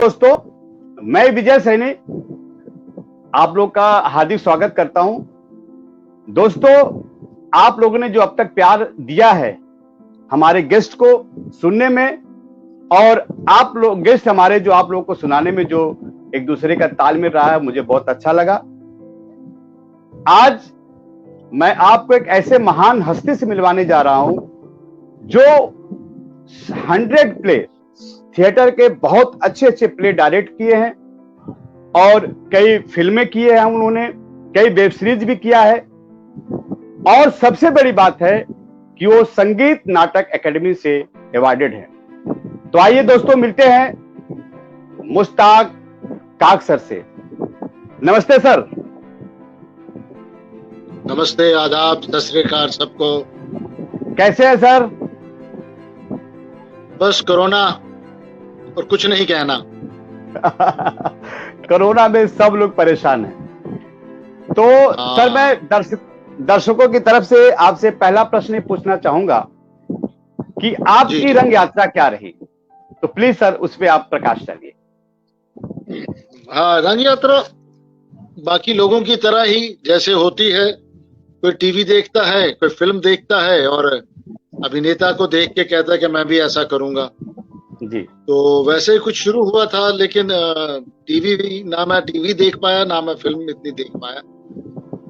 दोस्तों, मैं विजय सैनी आप लोग का हार्दिक स्वागत करता हूं। दोस्तों, आप लोगों ने जो अब तक प्यार दिया है हमारे गेस्ट को सुनने में, और आप लोग गेस्ट हमारे जो आप लोगों को सुनाने में जो एक दूसरे का तालमेल रहा है, मुझे बहुत अच्छा लगा। आज मैं आपको एक ऐसे महान हस्ती से मिलवाने जा रहा हूं जो 100 प्ले थिएटर के बहुत अच्छे अच्छे प्ले डायरेक्ट किए हैं और कई फिल्में किए हैं उन्होंने, कई वेब सीरीज भी किया है, और सबसे बड़ी बात है कि वो संगीत नाटक एकेडमी से अवार्डेड है। तो आइए दोस्तों, मिलते हैं मुश्ताक काक सर से। नमस्ते सर। नमस्ते, आदाब, सत श्री अकाल सबको। कैसे हैं सर? बस कोरोना और कुछ नहीं कहना। कोरोना में सब लोग परेशान हैं। तो सर, मैं दर्शकों की तरफ से आपसे पहला प्रश्न पूछना चाहूंगा कि आपकी रंग यात्रा क्या रही, तो प्लीज सर उस पर आप प्रकाश डालिए। हाँ, रंग यात्रा बाकी लोगों की तरह ही जैसे होती है। कोई टीवी देखता है, कोई फिल्म देखता है और अभिनेता को देख के कहता है कि मैं भी ऐसा करूंगा जी। तो वैसे ही कुछ शुरू हुआ था, लेकिन टीवी ना मैं टीवी देख पाया ना मैं फिल्म इतनी देख पाया।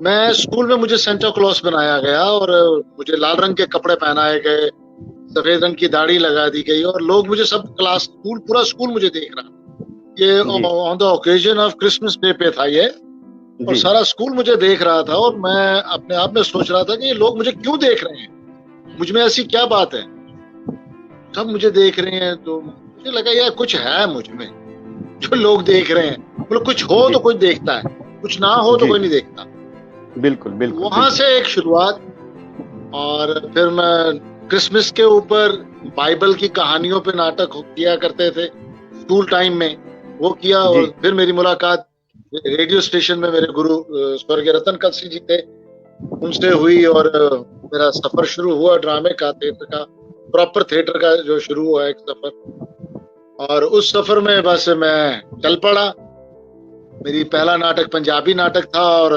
मैं स्कूल में मुझे सेंटा क्लॉस बनाया गया और मुझे लाल रंग के कपड़े पहनाए गए, सफेद रंग की दाढ़ी लगा दी गई और लोग मुझे सब क्लास पूरा स्कूल मुझे देख रहा। ये on the occasion of Christmas day पे था ये, और सारा स्कूल मुझे देख रहा था और मैं अपने आप में सोच रहा था कि ये लोग मुझे क्यों देख रहे हैं, मुझ में ऐसी क्या बात है, सब मुझे देख रहे हैं। तो मुझे लगा यार कुछ है मुझ में जो लोग देख रहे हैं, मतलब कुछ हो तो कोई देखता है, कुछ ना हो तो कोई नहीं देखता। बिल्कुल बिल्कुल। वहां से एक शुरुआत, और फिर मैं क्रिसमस के ऊपर बाइबल की कहानियों पे नाटक किया करते थे स्कूल टाइम में, वो किया। और फिर मेरी मुलाकात रेडियो स्टेशन में मेरे गुरु स्वर्गीय रतन कलसी जी थे, उनसे हुई और मेरा सफर शुरू हुआ ड्रामे का, थिएटर का, प्रॉपर थिएटर का जो शुरू हुआ एक सफर। और उस सफर में बस मैं चल पड़ा। मेरी पहला नाटक पंजाबी नाटक था और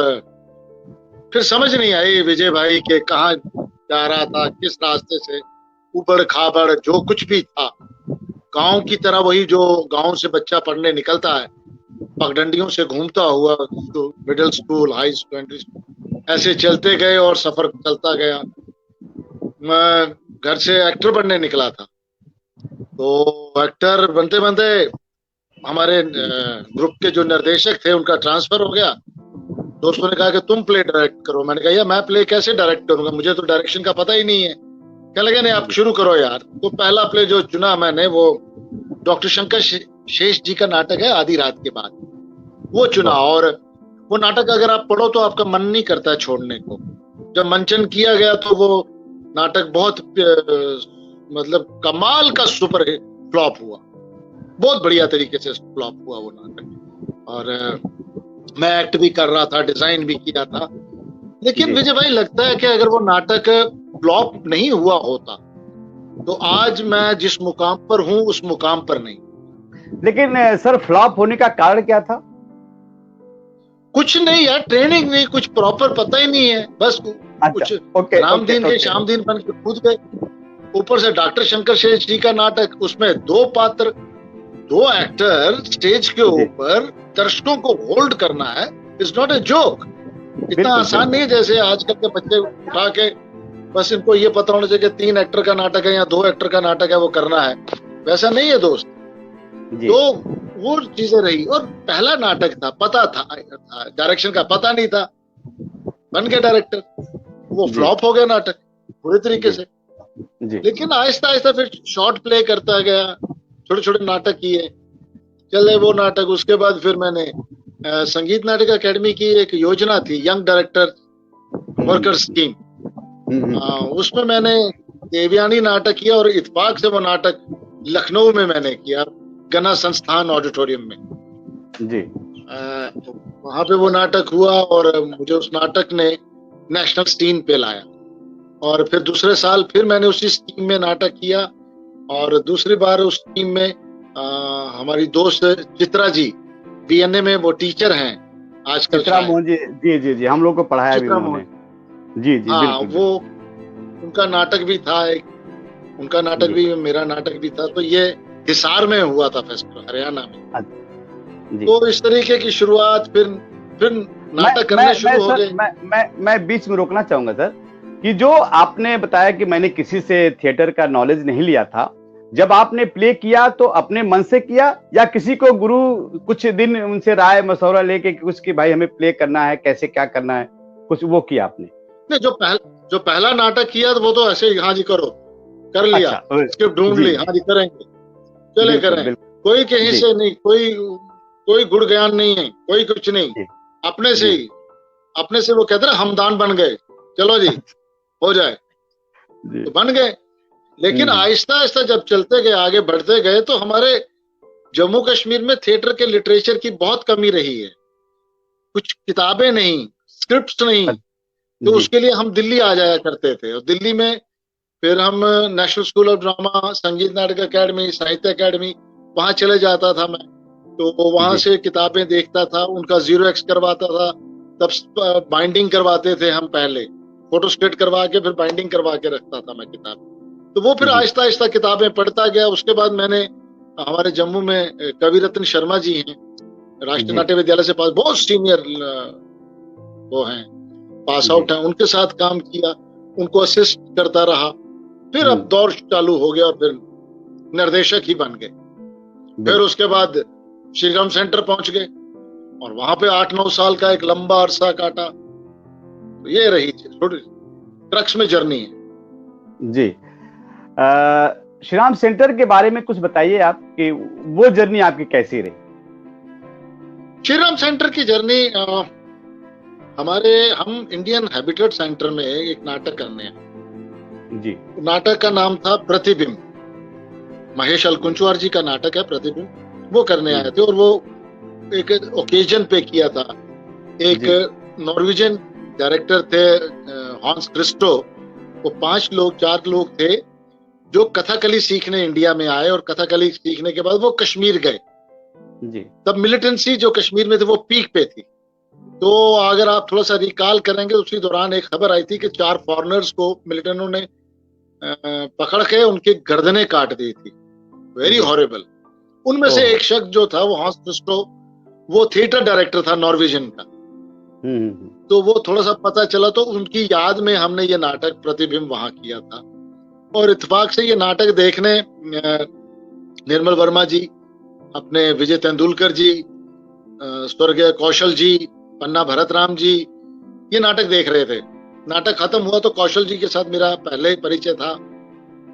फिर समझ नहीं आई विजय भाई के कहाँ जा रहा था, किस रास्ते से, ऊबड़ खाबड़ जो कुछ भी था, गांव की तरह, वही जो गांव से बच्चा पढ़ने निकलता है, पगडंडियों से घूमता हुआ तो मिडिल स्कूल, हाई सेकेंडरी, ऐसे चलते गए और सफर चलता गया। मैं घर से एक्टर बनने निकला था, तो एक्टर बनते बनते हमारे ग्रुप के जो निर्देशक थे उनका ट्रांसफर हो गया। दोस्तों ने कहा कि तुम प्ले डायरेक्ट करो। मैंने कहा यार मैं प्ले कैसे डायरेक्ट करूंगा, मुझे तो डायरेक्शन का पता ही नहीं है। क्या लगे नहीं, आप शुरू करो यार। तो पहला प्ले जो चुना मैंने वो डॉक्टर शंकर शेष जी का नाटक है आधी रात के बाद, वो चुना। और वो नाटक अगर आप पढ़ो तो आपका मन नहीं करता छोड़ने को। जब मंचन किया गया तो वो नाटक बहुत मतलब कमाल का सुपर हिट फ्लॉप हुआ, बहुत बढ़िया तरीके से फ्लॉप हुआ वो नाटक। और मैं एक्ट भी कर रहा था, डिजाइन भी किया था। लेकिन विजय भाई लगता है कि अगर वो नाटक फ्लॉप नहीं हुआ होता तो आज मैं जिस मुकाम पर हूं उस मुकाम पर नहीं। लेकिन सर, फ्लॉप होने का कारण क्या था? कुछ नहीं यार, ट्रेनिंग नहीं, कुछ प्रॉपर पता ही नहीं है, बस कुछ राम दिन के शाम दिन बन के कूद गए। ऊपर से डॉक्टर शंकर शेष जी का नाटक, उसमें 2 पात्र, 2 एक्टर स्टेज के ऊपर, दर्शकों को होल्ड करना है, इट्स नॉट ए जोक। इतना आसान नहीं है जैसे आजकल के बच्चे उठा के बस इनको ये पता होना चाहिए कि 3 एक्टर का नाटक है या 2 एक्टर का नाटक है, वो करना है। वैसा नहीं है दोस्त। तो वो चीजें रही। और पहला नाटक था, पता था, डायरेक्शन का पता नहीं था, बन गया डायरेक्टर, वो फ्लॉप हो गया नाटक पूरे तरीके से। लेकिन आहिस्ता आहिस्ता फिर शॉर्ट प्ले करता गया, छोटे छोटे नाटक किए, चले वो नाटक। उसके बाद फिर मैंने संगीत नाटक अकेडमी की एक योजना थी, यंग डायरेक्टर वर्कर स्कीम, उसमें मैंने देवयानी नाटक किया और इत्तेफाक से वो नाटक लखनऊ में मैंने किया, गना संस्थान ऑडिटोरियम में जी। वहां पे वो नाटक हुआ और मुझे उस नाटक ने नेशनल स्क्रीन पे लाया। और फिर दूसरे साल फिर मैंने उसी स्कीम में नाटक किया और दूसरी बार उस टीम में हमारी दोस्त चित्रा जी, बीएनए में वो टीचर हैं आजकल। चित्रा मोहन जी, जी जी जी, हम लोग को पढ़ाया भी चित्रा उन्होंने। जी जी, हाँ, बिल्कुल वो बिल्कुल। उनका नाटक भी था एक, उनका नाटक जी। भी, मेरा नाटक भी था। तो ये हिसार में हुआ था फेस्टिवल, हरियाणा में। जी। तो इस तरीके की शुरुआत, फिर नाटक करने शुरू हो सर, गए। मैं बीच में रोकना चाहूंगा सर, कि जो आपने बताया कि मैंने किसी से थिएटर का नॉलेज नहीं लिया था, जब आपने प्ले किया तो अपने मन से किया या किसी को गुरु कुछ दिन उनसे राय मशवरा लेके कुछ कि भाई हमें प्ले करना है, कैसे क्या करना है, कुछ वो किया आपने? नहीं, जो पहला नाटक किया तो वो तो ऐसे ही, हाँ जी करो, कर लिया, अच्छा, स्क्रिप्ट ढूंढ जी ली, हाँ जी करेंगे, चले बिल्कुल करें। बिल्कुल। कोई कहीं जी से नहीं, कोई गुड़ ज्ञान नहीं है, कोई कुछ नहीं, जी अपने से जी। ही, अपने से वो कहते हैं हमदान बन गए, चलो जी हो जाए, जी। तो बन गए। लेकिन आहिस्ता आहिस्ता जब चलते गए, आगे बढ़ते गए, तो हमारे जम्मू कश्मीर में थिएटर के लिटरेचर की बहुत कमी रही है। कुछ किताबें नहीं, स्क्रिप्ट्स नहीं। तो जी उसके लिए हम दिल्ली आ जाया करते थे, और दिल्ली में फिर हम नेशनल स्कूल ऑफ ड्रामा, संगीत नाटक अकेडमी, साहित्य अकेडमी, वहां चले जाता था मैं। तो वहां जी से किताबें देखता था, उनका 0x करवाता था। तब बाइंडिंग करवाते थे हम, पहले फोटोस्टेट करवा के फिर बाइंडिंग करवा के रखता था मैं किताब। तो वो फिर जी आहिस्ता आहिस्ता किताबें पढ़ता गया। उसके बाद मैंने, हमारे जम्मू में कवि रत्न शर्मा जी हैं, राष्ट्रीय जी नाट्य विद्यालय से पास, बहुत सीनियर वो हैं, पास जी। आउट हैं, उनके साथ काम किया, उनको असिस्ट करता रहा। फिर अब दौर चालू हो गया और फिर निर्देशक ही बन गए। फिर उसके बाद श्रीराम सेंटर पहुंच गए और वहां पे 8-9 साल का एक लंबा अरसा काटा। तो ये रही थोड़ी क्रक्स में जर्नी है। जी। श्रीराम सेंटर के बारे में कुछ बताइए आप, कि वो जर्नी आपकी कैसी रही? श्रीराम सेंटर की जर्नी, हम इंडियन हैबिटेट सेंटर में एक नाटक करने हैं जी। नाटक का नाम था प्रतिबिंब, महेश अलकुंचवार जी का नाटक है प्रतिबिंब। वो करने आए थे और वो एक ओकेजन पे किया था। एक नॉर्वेजियन डायरेक्टर थे, हॉन्स क्रिस्टो। वो 4 लोग थे जो कथकली सीखने इंडिया में आए, और कथकली सीखने के बाद वो कश्मीर गए। जी। तब मिलिटेंसी जो कश्मीर में थे वो पीक पे थी। तो अगर आप थोड़ा सा रिकॉल करेंगे, उसी दौरान एक खबर आई थी कि 4 फॉरेनर्स को मिलिटेंटों ने पकड़ के उनकी गर्दनें काट दी थी। Very horrible. उनमें से एक शख्स जो था, वो हॉन्स क्रिस्टो, वो थिएटर डायरेक्टर था नॉर्वेजियन का। तो वो थोड़ा सा पता चला, तो उनकी याद में हमने ये नाटक प्रतिबिंब वहां किया था। और इत्तेफाक से ये नाटक देखने निर्मल वर्मा जी, अपने विजय तेंदुलकर जी, स्वर्गीय कौशल जी, पन्ना भरत राम जी, ये नाटक देख रहे थे। नाटक खत्म हुआ तो कौशल जी के साथ मेरा पहले ही परिचय था,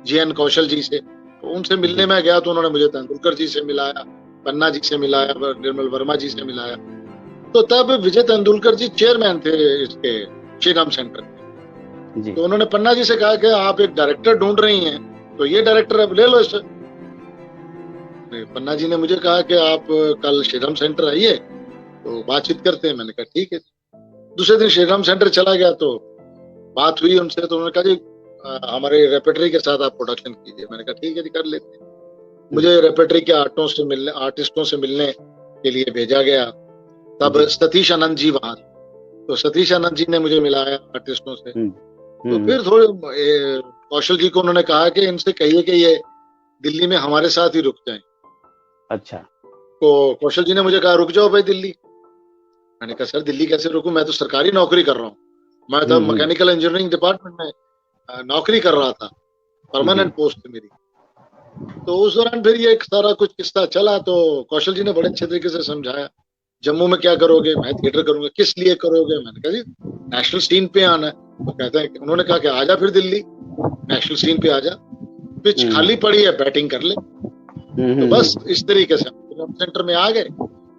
जीएन कौशल जी से। तो उनसे मिलने में गया तो उन्होंने मुझे तेंदुलकर जी से मिलाया, पन्ना जी से मिलाया, निर्मल वर्मा जी से मिलाया। तो तब विजय तेंदुलकर जी चेयरमैन थे इसके श्रीराम सेंटर के। तो उन्होंने पन्ना जी से कहा कि आप एक डायरेक्टर ढूंढ रही हैं, तो ये डायरेक्टर अब ले लो इसे। पन्ना जी ने मुझे कहा कि आप कल श्रीराम सेंटर आइए तो बातचीत करते हैं। मैंने कहा ठीक है। दूसरे दिन श्रीराम सेंटर चला गया तो बात हुई उनसे। तो उन्होंने कहा जी हमारे रेपेटरी के साथ आप प्रोडक्शन कीजिए। मैंने कहा ठीक है जी, कर लेते हैं। मुझे रेपेटरी के आर्टिस्टों से मिलने के लिए भेजा गया। तब सतीश आनंद जी वहां, तो सतीश आनंद जी ने मुझे मिलाया आर्टिस्टों से। तो फिर थोड़े कौशल जी को उन्होंने कहा कि इनसे कहिए कि ये दिल्ली में हमारे साथ ही रुक जाएं। अच्छा। तो कौशल जी ने मुझे कहा रुक जाओ भाई दिल्ली। मैंने कहा सर दिल्ली कैसे रुकूं, मैं तो सरकारी नौकरी कर रहा हूँ। मैं तो मैकेनिकल इंजीनियरिंग डिपार्टमेंट में नौकरी कर रहा था, परमानेंट पोस्ट थी मेरी। तो उस दौरान फिर ये सारा कुछ किस्सा चला। तो कौशल जी ने बड़े अच्छे तरीके से समझाया, जम्मू में क्या करोगे? मैं थिएटर करूंगा। किस लिए करोगे? मैंने कहा जी नेशनल सीन पे आना है। तो कहते हैं, उन्होंने कहा कि आजा फिर दिल्ली, नेशनल सीन पे आजा, पिच खाली पड़ी है, बैटिंग कर ले। तो बस इस तरीके से हम सेंटर में आ गए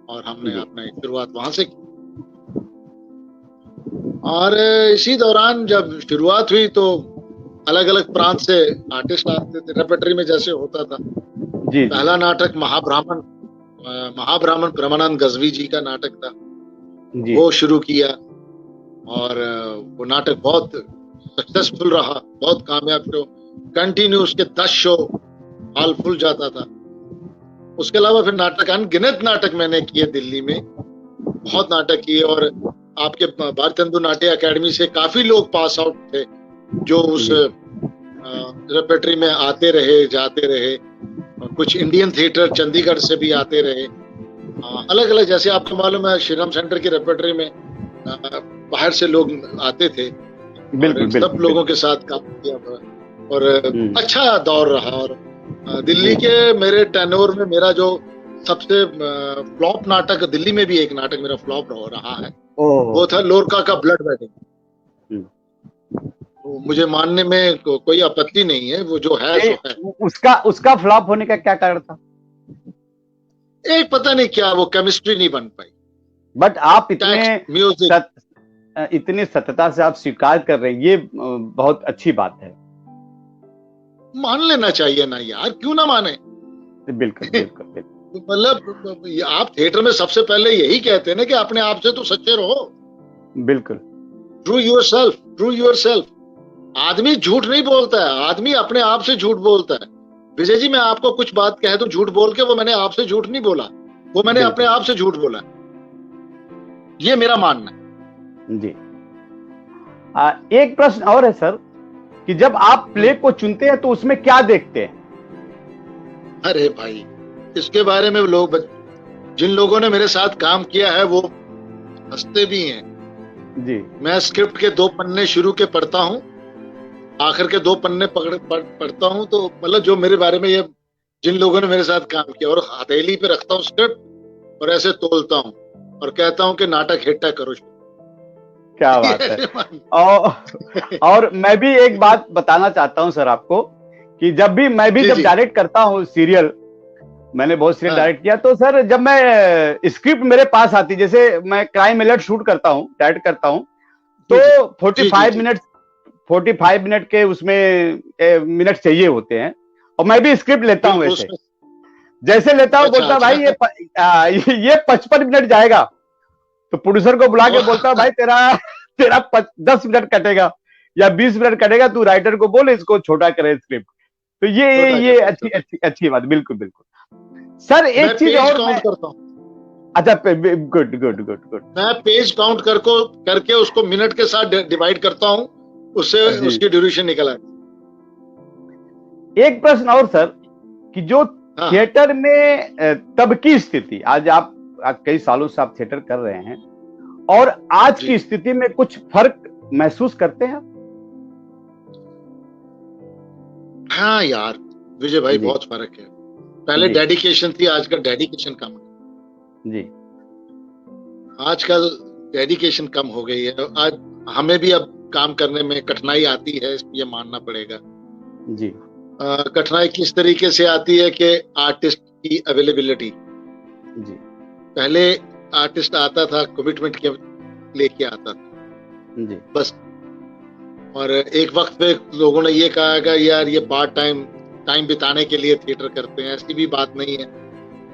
और हमने अपना शुरुआत वहां से की। और इसी दौरान जब शुरुआत हुई तो अलग अलग प्रांत से आर्टिस्ट आते थे। रेपेटरी में जैसे होता था, पहला नाटक महाब्राह्मण ब्रह्मानंद गजवी जी का नाटक था, वो शुरू किया। और वो नाटक बहुत सक्सेसफुल रहा, बहुत कामयाब शो। कंटिन्यू उसके 10 शो हॉल फुल जाता था। उसके अलावा फिर नाटक, अनगिनत नाटक मैंने किए दिल्ली में, बहुत नाटक किए। और आपके भारतीय हिंदू नाट्य अकेडमी से काफी लोग पास आउट थे जो उस रेपेटरी में आते रहे, जाते रहे। कुछ इंडियन थिएटर चंडीगढ़ से भी आते रहे, अलग अलग। जैसे आपको मालूम है श्रीराम सेंटर की रेपेटरी में बाहर से लोग आते थे, बिल्कुल, सब लोगों के साथ काम किया और अच्छा दौर रहा। और दिल्ली के मेरे टेनोर में मेरा जो सबसे फ्लॉप नाटक, दिल्ली में भी एक नाटक मेरा फ्लॉप रहा है, वो था लोरका का ब्लड वेडिंग। तो मुझे मानने में कोई आपत्ति नहीं है, वो जो है सो है। उसका फ्लॉप होने का क्या कारण था? एक पता नहीं क्या, वो केमिस्ट्री नहीं बन पाई। बट आप इतनी सत्यता से आप स्वीकार कर रहे हैं, ये बहुत अच्छी बात है। मान लेना चाहिए ना यार, क्यों ना माने। बिल्कुल बिल्कुल बिल्कुल। मतलब आप थिएटर में सबसे पहले यही कहते हैं ना कि अपने आप से तो सच्चे रहो। बिल्कुल। True yourself, true yourself. आदमी झूठ नहीं बोलता है, आदमी अपने आप से झूठ बोलता है। विजय जी, मैं आपको कुछ बात कह दूं झूठ बोल के, वो मैंने आपसे झूठ नहीं बोला, वो मैंने अपने आप से झूठ बोला। ये मेरा मानना है जी। एक प्रश्न और है सर, कि जब आप प्ले को चुनते हैं तो उसमें क्या देखते हैं? अरे भाई, इसके बारे में लोग, जिन लोगों ने मेरे साथ काम किया है वो हंसते भी हैं जी। मैं स्क्रिप्ट के 2 पन्ने शुरू के पढ़ता हूं, आखिर के 2 पन्ने पढ़ता हूं, तो मतलब जो मेरे बारे में, ये जिन लोगों ने मेरे साथ काम किया, और हथेली पे रखता हूं स्क्रिप्ट और ऐसे तोलता हूं और कहता हूं कि नाटक हिट करो। क्या बात है। और मैं भी एक बात बताना चाहता हूं सर आपको, कि जब भी मैं भी जब डायरेक्ट करता हूं सीरियल, मैंने बहुत सीरियल डायरेक्ट किया, तो सर जब मैं स्क्रिप्ट मेरे पास आती, जैसे मैं क्राइम अलर्ट शूट करता हूं, डायरेक्ट करता हूं, तो 45 मिनट के उसमें मिनट चाहिए होते हैं, और मैं भी स्क्रिप्ट लेता हूं वैसे, जैसे लेता हूं, बोलता भाई ये 55 मिनट जाएगा, तो प्रोड्यूसर को बुला के बोलता भाई तेरा 10 मिनट कटेगा या 20 मिनट कटेगा, तू राइटर को बोल इसको छोटा करे स्क्रिप्ट। तो ये अच्छी बात। बिल्कुल बिल्कुल सर। एक चीज और काउंट करता हूं। अच्छा, गुड गुड गुड गुड। मैं पेज काउंट करके उसको मिनट के साथ डिवाइड करता हूं, उससे उसकी ड्यूरेशन निकल आती। एक प्रश्न और सर, कि जो थिएटर में तब की स्थिति, आज आप कई सालों से आप थिएटर कर रहे हैं, और आज की स्थिति में कुछ फर्क महसूस करते हैं? हाँ यार विजय भाई, बहुत फर्क है। पहले डेडिकेशन थी, आज का डेडिकेशन कम है जी। आजकल डेडिकेशन कम हो गई है। आज हमें भी अब काम करने में कठिनाई आती है, ये मानना पड़ेगा जी। कठिनाई किस तरीके से आती है कि आर्टिस्ट की अवेलेबिलिटी जी। पहले आर्टिस्ट आता था, कमिटमेंट के लेके आता था जी बस, और एक वक्त पे लोगों ने ये कहा कि यार ये पार्ट टाइम बिताने के लिए थिएटर करते हैं। ऐसी भी बात नहीं है,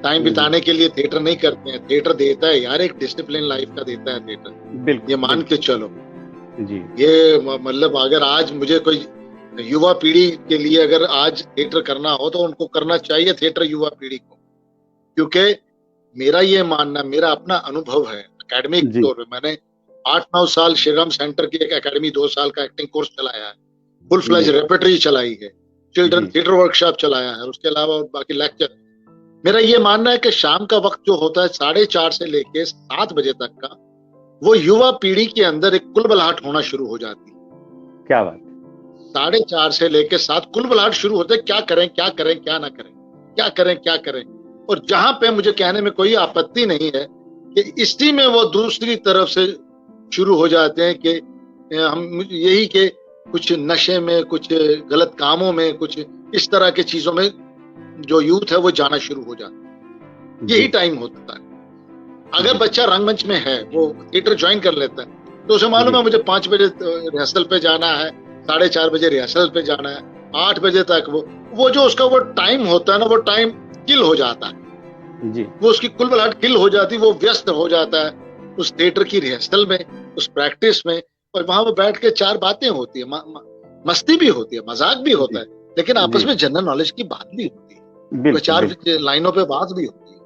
टाइम बिताने के लिए थिएटर नहीं करते हैं। थिएटर देता है यार, एक डिसिप्लिन लाइफ का देता है थिएटर, ये मान के चलो जी। ये मतलब अगर आज मुझे कोई युवा पीढ़ी के लिए अगर आज थिएटर करना हो तो उनको करना चाहिए थिएटर युवा पीढ़ी को, क्योंकि मेरा ये मानना, मेरा अपना अनुभव है एकेडमिक तौर पे। मैंने 8-9 साल श्रीराम सेंटर की एक एकेडमी, 2 साल का एक्टिंग कोर्स चलाया है, फुल फ्लेज रेपेटरी चलाई है, चिल्ड्रन थिएटर वर्कशॉप चलाया है, उसके अलावा बाकी लेक्चर। मेरा ये मानना है कि शाम का वक्त जो होता है 4:30 से लेके 7 बजे तक का, वो युवा पीढ़ी के अंदर एक कुलबलाहट होना शुरू हो जाती है। क्या बात। 4:30 से लेके 7 कुलबलाहट शुरू होते, क्या करें क्या करें क्या ना करें, क्या करें क्या करें। और जहां पे मुझे कहने में कोई आपत्ति नहीं है कि इसी में वो दूसरी तरफ से शुरू हो जाते हैं कि हम यही के कुछ नशे में, कुछ गलत कामों में, कुछ इस तरह के चीजों में जो यूथ है वो जाना शुरू हो जाता है। यही टाइम होता है। अगर बच्चा रंगमंच में है, वो थिएटर ज्वाइन कर लेता है, तो उसे मालूम है मुझे 5 बजे रिहर्सल पे जाना है, 4:30 बजे रिहर्सल पे जाना है, 8 बजे तक वो जो उसका वो टाइम होता है ना, वो टाइम किल हो जाता है जी। वो उसकी कुलबलाहट किल हो जाती, वो व्यस्त हो जाता है उस थिएटर की रिहर्सल में, उस प्रैक्टिस में, और वहां वो बैठ के 4 बातें होती है, मस्ती भी होती है, मजाक भी होता है, लेकिन आपस में जनरल नॉलेज की बात भी होती है। चार लाइनों पे बात भी होती है।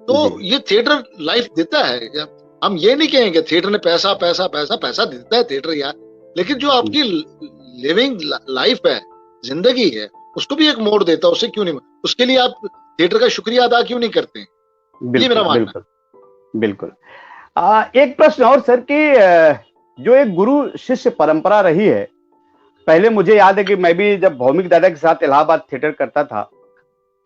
तो ये थिएटर लाइफ देता है। हम ये नहीं कहेंगे थिएटर ने पैसा पैसा पैसा पैसा देता है थिएटर यार, लेकिन जो आपकी लिविंग लाइफ है, जिंदगी है, उसको भी एक मोड़ देता है। उससे क्यों नहीं, उसके लिए आप थिएटर का शुक्रिया अदा क्यों नहीं करते हैं? ये मेरा मानना है। बिल्कुल। एक प्रश्न और सर कि जो एक गुरु शिष्य परंपरा रही है, पहले मुझे याद है कि मैं भी जब भौमिक दादा के साथ इलाहाबाद थिएटर करता था,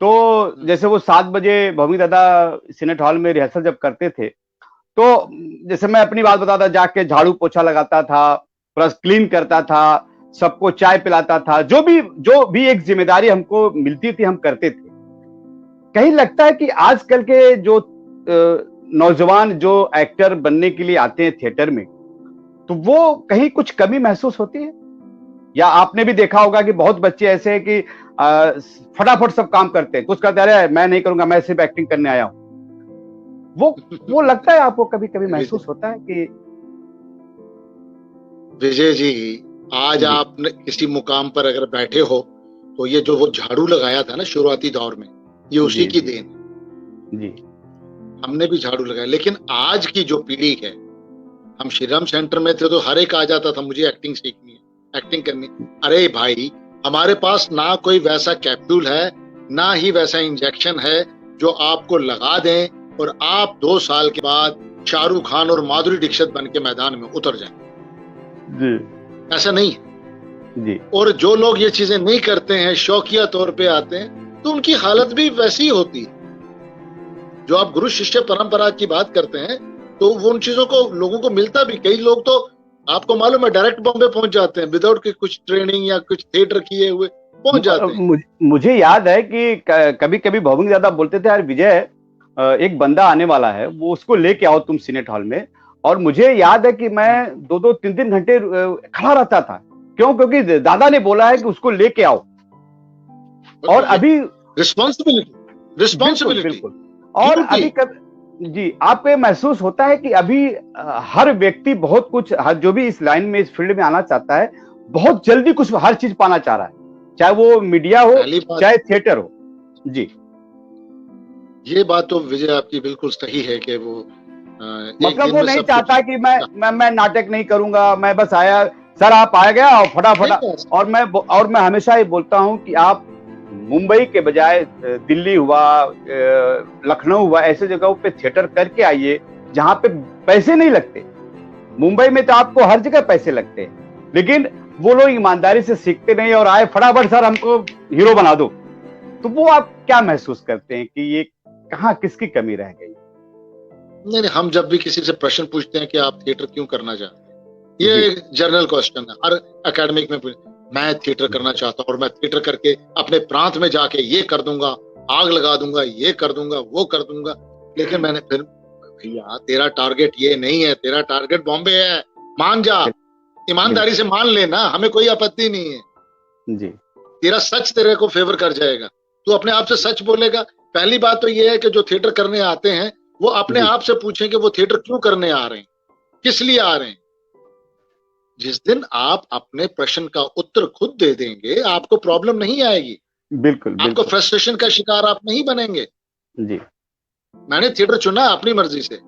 तो जैसे वो 7 बजे भौमिक दादा सिनेट हॉल में रिहर्सल जब करते थे, तो जैसे मैं अपनी बात बताता, जाके झाड़ू पोछा लगाता था, प्लस क्लीन करता था, सबको चाय पिलाता था, जो भी एक जिम्मेदारी हमको मिलती थी हम करते थे। कहीं लगता है कि आजकल के जो नौजवान जो एक्टर बनने के लिए आते हैं थिएटर में, तो वो कहीं कुछ कमी महसूस होती है? या आपने भी देखा होगा कि बहुत बच्चे ऐसे हैं कि फटाफट सब काम करते हैं, कुछ कहते हैं अरे मैं नहीं करूंगा, मैं सिर्फ एक्टिंग करने आया हूं। वो लगता है आपको कभी कभी महसूस होता है कि? विजय जी, आज आप किसी मुकाम पर अगर बैठे हो तो ये जो वो झाड़ू लगाया था ना शुरुआती दौर में, ये उसी की देन जी। हमने भी झाड़ू लगाया, लेकिन आज की जो पीढ़ी है, हम श्रीराम सेंटर में थे तो हर एक आ जाता था मुझे एक्टिंग सीखनी है, एक्टिंग करनी। अरे भाई, हमारे पास ना कोई वैसा कैप्सूल है, ना ही वैसा इंजेक्शन है जो आपको लगा दें और आप 2 साल के बाद शाहरुख खान और माधुरी दीक्षित बन के मैदान में उतर जाएं। जी। ऐसा नहीं है जी। और जो लोग ये चीजें नहीं करते हैं, शौकिया तौर पे आते हैं, तो उनकी हालत भी वैसी ही होती है। जो आप गुरु शिष्य परंपरा की बात करते हैं, तो वो उन चीजों को लोगों को मिलता भी। कई लोग तो आपको मालूम है डायरेक्ट बॉम्बे पहुंच जाते हैं विदाउट कि कुछ ट्रेनिंग या कुछ थिएटर किए हुए पहुंच जाते हैं। मुझे याद है कि कभी कभी भौमिक दादा बोलते थे, यार विजय, एक बंदा आने वाला है, वो उसको लेके आओ तुम सिनेट हॉल में। और मुझे याद है कि मैं 2-2, 3-3 घंटे खड़ा रहता था। क्यों? क्योंकि दादा ने बोला है कि उसको लेके आओ। और अभी रिस्पॉन्सिबिलिटी बिल्कुल। और अभी जी, आपको महसूस होता है कि अभी हर व्यक्ति बहुत कुछ, जो भी इस लाइन में, इस फील्ड में आना चाहता है, बहुत जल्दी कुछ हर चीज पाना चाह रहा है, चाहे वो मीडिया हो, चाहे थिएटर हो। जी, ये बात तो विजय आपकी बिल्कुल सही है कि वो मतलब वो नहीं चाहता कि मैं नाटक नहीं करूंगा, मैं बस आया, सर आप आ गया और फटाफट। और मैं हमेशा ही बोलता हूं कि आप मुंबई के बजाय दिल्ली हुआ, लखनऊ हुआ, ऐसे जगहों पे थिएटर करके आइए जहां पे पैसे नहीं लगते। मुंबई में तो आपको हर जगह पैसे लगते हैं, लेकिन वो लोग ईमानदारी से सीखते नहीं और आए फटाफट, सर हमको हीरो बना दो। तो वो आप क्या महसूस करते हैं कि ये कहाँ किसकी कमी रह गई? नहीं, हम जब भी किसी से प्रश्न पूछते हैं कि आप थिएटर क्यों करना चाहते हैं, ये जनरल क्वेश्चन है हर एकेडमिक में। मैं थिएटर करना चाहता हूँ और मैं थिएटर करके अपने प्रांत में जाके ये कर दूंगा, आग लगा दूंगा, ये कर दूंगा, वो कर दूंगा। लेकिन मैंने फिर, भैया तेरा टारगेट ये नहीं है, तेरा टारगेट बॉम्बे है, मान जा, ईमानदारी से मान लेना, हमें कोई आपत्ति नहीं है जी। तेरा सच तेरे को फेवर कर जाएगा, तू अपने आप से सच बोलेगा। पहली बात तो ये है कि जो थिएटर करने आते हैं वो अपने आप से पूछें कि वो थिएटर क्यों करने आ रहे हैं, किस लिए आ रहे हैं। जिस दिन आप अपने प्रश्न का उत्तर खुद दे देंगे, आपको प्रॉब्लम नहीं आएगी। बिल्कुल। आपको फ्रस्ट्रेशन का शिकार आप नहीं बनेंगे जी। मैंने थिएटर चुना अपनी मर्जी से।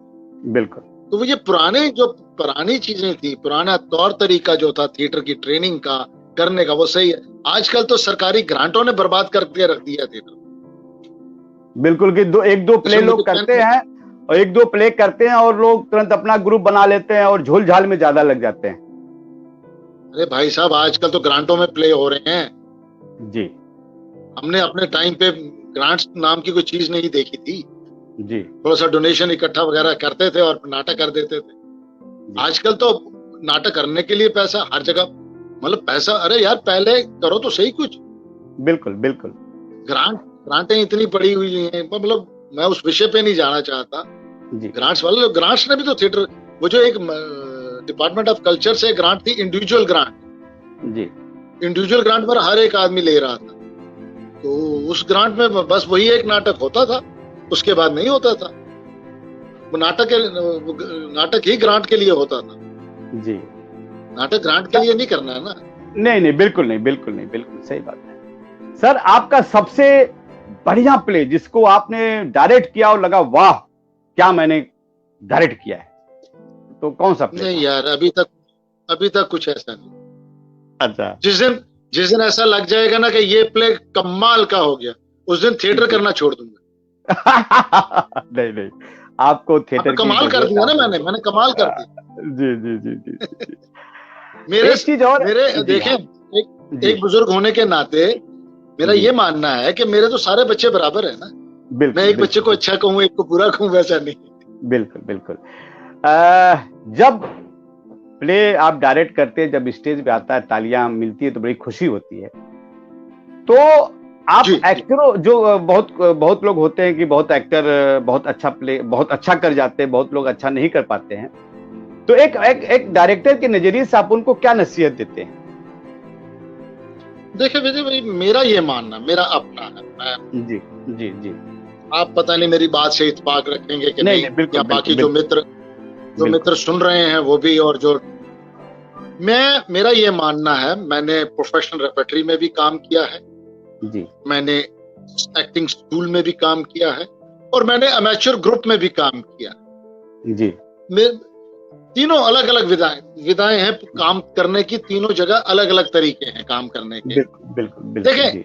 बिल्कुल। तो वो ये पुरानी चीजें थी, पुराना तौर तरीका जो था थिएटर की ट्रेनिंग का करने का, वो सही है। आजकल तो सरकारी ग्रांटों ने बर्बाद करके रख दिया थिएटर। बिल्कुल कि एक दो प्ले लोग करते हैं और 1-2 प्ले करते हैं और लोग तुरंत अपना ग्रुप बना लेते हैं और झोल झाल में ज्यादा लग जाते हैं। अरे भाई साहब, आजकल तो ग्रांटों में प्ले हो रहे हैं जी। हमने अपने टाइम पे ग्रांट्स नाम की कोई चीज नहीं देखी थी जी। थोड़ा सा डोनेशन इकट्ठा वगैरह करते थे और नाटक कर देते थे। आजकल तो नाटक करने के लिए पैसा हर जगह, मतलब पैसा। अरे यार पहले करो तो सही कुछ। बिल्कुल बिल्कुल। ग्रांटें इतनी पड़ी हुई हैं, मतलब मैं उस विषय पे नहीं जाना चाहता। ग्रांट्स वाले लोग, ग्रांट्स ने भी तो थिएटर, वो जो एक डिपार्टमेंट ऑफ कल्चर से ग्रांट थी, इंडिविजुअल ग्रांट जी, इंडिविजुअल ग्रांट पर हर एक आदमी ले रहा था। तो उस ग्रांट में बस वही एक नाटक होता था, उसके बाद नहीं होता था। वो नाटक ही ग्रांट के लिए होता था जी। नाटक ग्रांट के लिए नहीं करना है ना। नहीं, बिल्कुल नहीं, बिल्कुल सही बात है। सर, आपका सबसे बढ़िया प्ले जिसको आपने डायरेक्ट किया और लगा वाह क्या मैंने डायरेक्ट किया है, तो कौन सा प्ले? नहीं यार, अभी तक कुछ ऐसा नहीं। अच्छा, जिस दिन ऐसा लग जाएगा ना कि ये प्ले कमाल का हो गया, उस दिन थिएटर करना छोड़ दूंगा। नहीं, आपको थिएटर कमाल कर दिया ना, मैंने कमाल कर दिया। जी जी जी जी, जी। मेरे चीज और देखें, एक बुजुर्ग होने के नाते मेरा ये मानना है कि मेरे तो सारे बच्चे बराबर है ना। मैं एक बच्चे को अच्छा कहूँ, एक को बुरा कहूँ, वैसा नहीं। बिल्कुल। जब प्ले आप डायरेक्ट करते हैं, जब स्टेज पे आता है, तालियां मिलती है तो बड़ी खुशी होती है। तो आप एक्टरों, जो बहुत लोग होते हैं कि बहुत एक्टर बहुत अच्छा कर जाते हैं, बहुत लोग अच्छा नहीं कर पाते हैं, तो एक डायरेक्टर के नजरिए से आप उनको क्या नसीहत देते हैं? देखिए विजय भाई, मेरा ये मानना, मेरा अपना है। जी। आप पता नहीं मेरी बात से इत्तेफाक रखेंगे कि नहीं, या बाकी जो मित्र सुन रहे हैं वो भी, और जो मेरा ये मानना है, मैंने प्रोफेशनल रेपर्टरी में भी काम किया है जी, मैंने एक्टिंग स्कूल में भी काम किया है, और मैंने अमेच्योर ग्रुप में भी काम किया जी। तीनों अलग अलग विधाएं हैं काम करने की, तीनों जगह अलग अलग तरीके हैं काम करने के। बिल्कुल। देखें,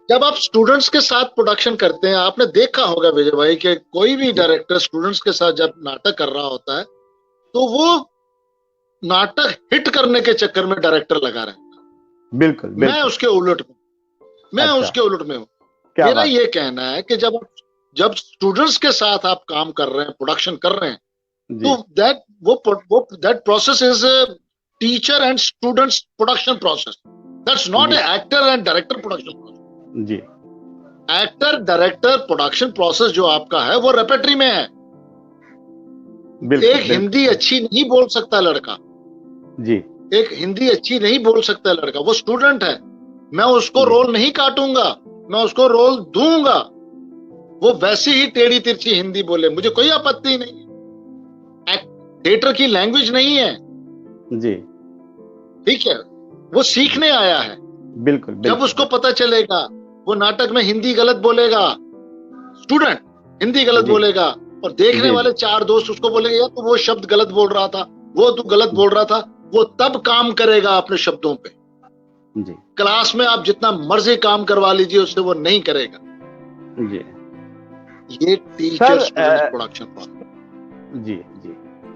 जब आप स्टूडेंट्स के साथ प्रोडक्शन करते हैं, आपने देखा होगा विजय भाई कि कोई भी डायरेक्टर स्टूडेंट्स के साथ जब नाटक कर रहा होता है तो वो नाटक हिट करने के चक्कर में डायरेक्टर लगा रहता है। बिल्कुल। मैं उसके उलट में हूँ। मेरा ये कहना है कि जब स्टूडेंट्स के साथ आप काम कर रहे हैं, प्रोडक्शन कर रहे हैं, तो that process is teacher and students production process. That's not a actor and director production process. जी, एक्टर डायरेक्टर प्रोडक्शन प्रोसेस जो आपका है वो रेपेट्री में है। एक हिंदी अच्छी नहीं बोल सकता लड़का जी, एक हिंदी अच्छी नहीं बोल सकता लड़का, वो स्टूडेंट है। मैं उसको रोल नहीं काटूंगा, मैं उसको रोल दूंगा, वो वैसी ही टेढ़ी तिरछी हिंदी बोले, मुझे कोई आपत्ति नहीं। थिएटर की लैंग्वेज नहीं है जी, ठीक है, वो सीखने आया है। बिल्कुल। जब उसको पता चलेगा, वो नाटक में हिंदी गलत बोलेगा, स्टूडेंट हिंदी गलत बोलेगा, और देखने वाले चार दोस्त उसको बोलेंगे यार तू वो शब्द गलत बोल रहा था, वो तू गलत बोल रहा था, वो तब काम करेगा अपने शब्दों पे। जी, क्लास में आप जितना मर्जी काम करवा लीजिए, उससे वो नहीं करेगा। जी, ये टीचर स्टूडेंट प्रोडक्शन जी।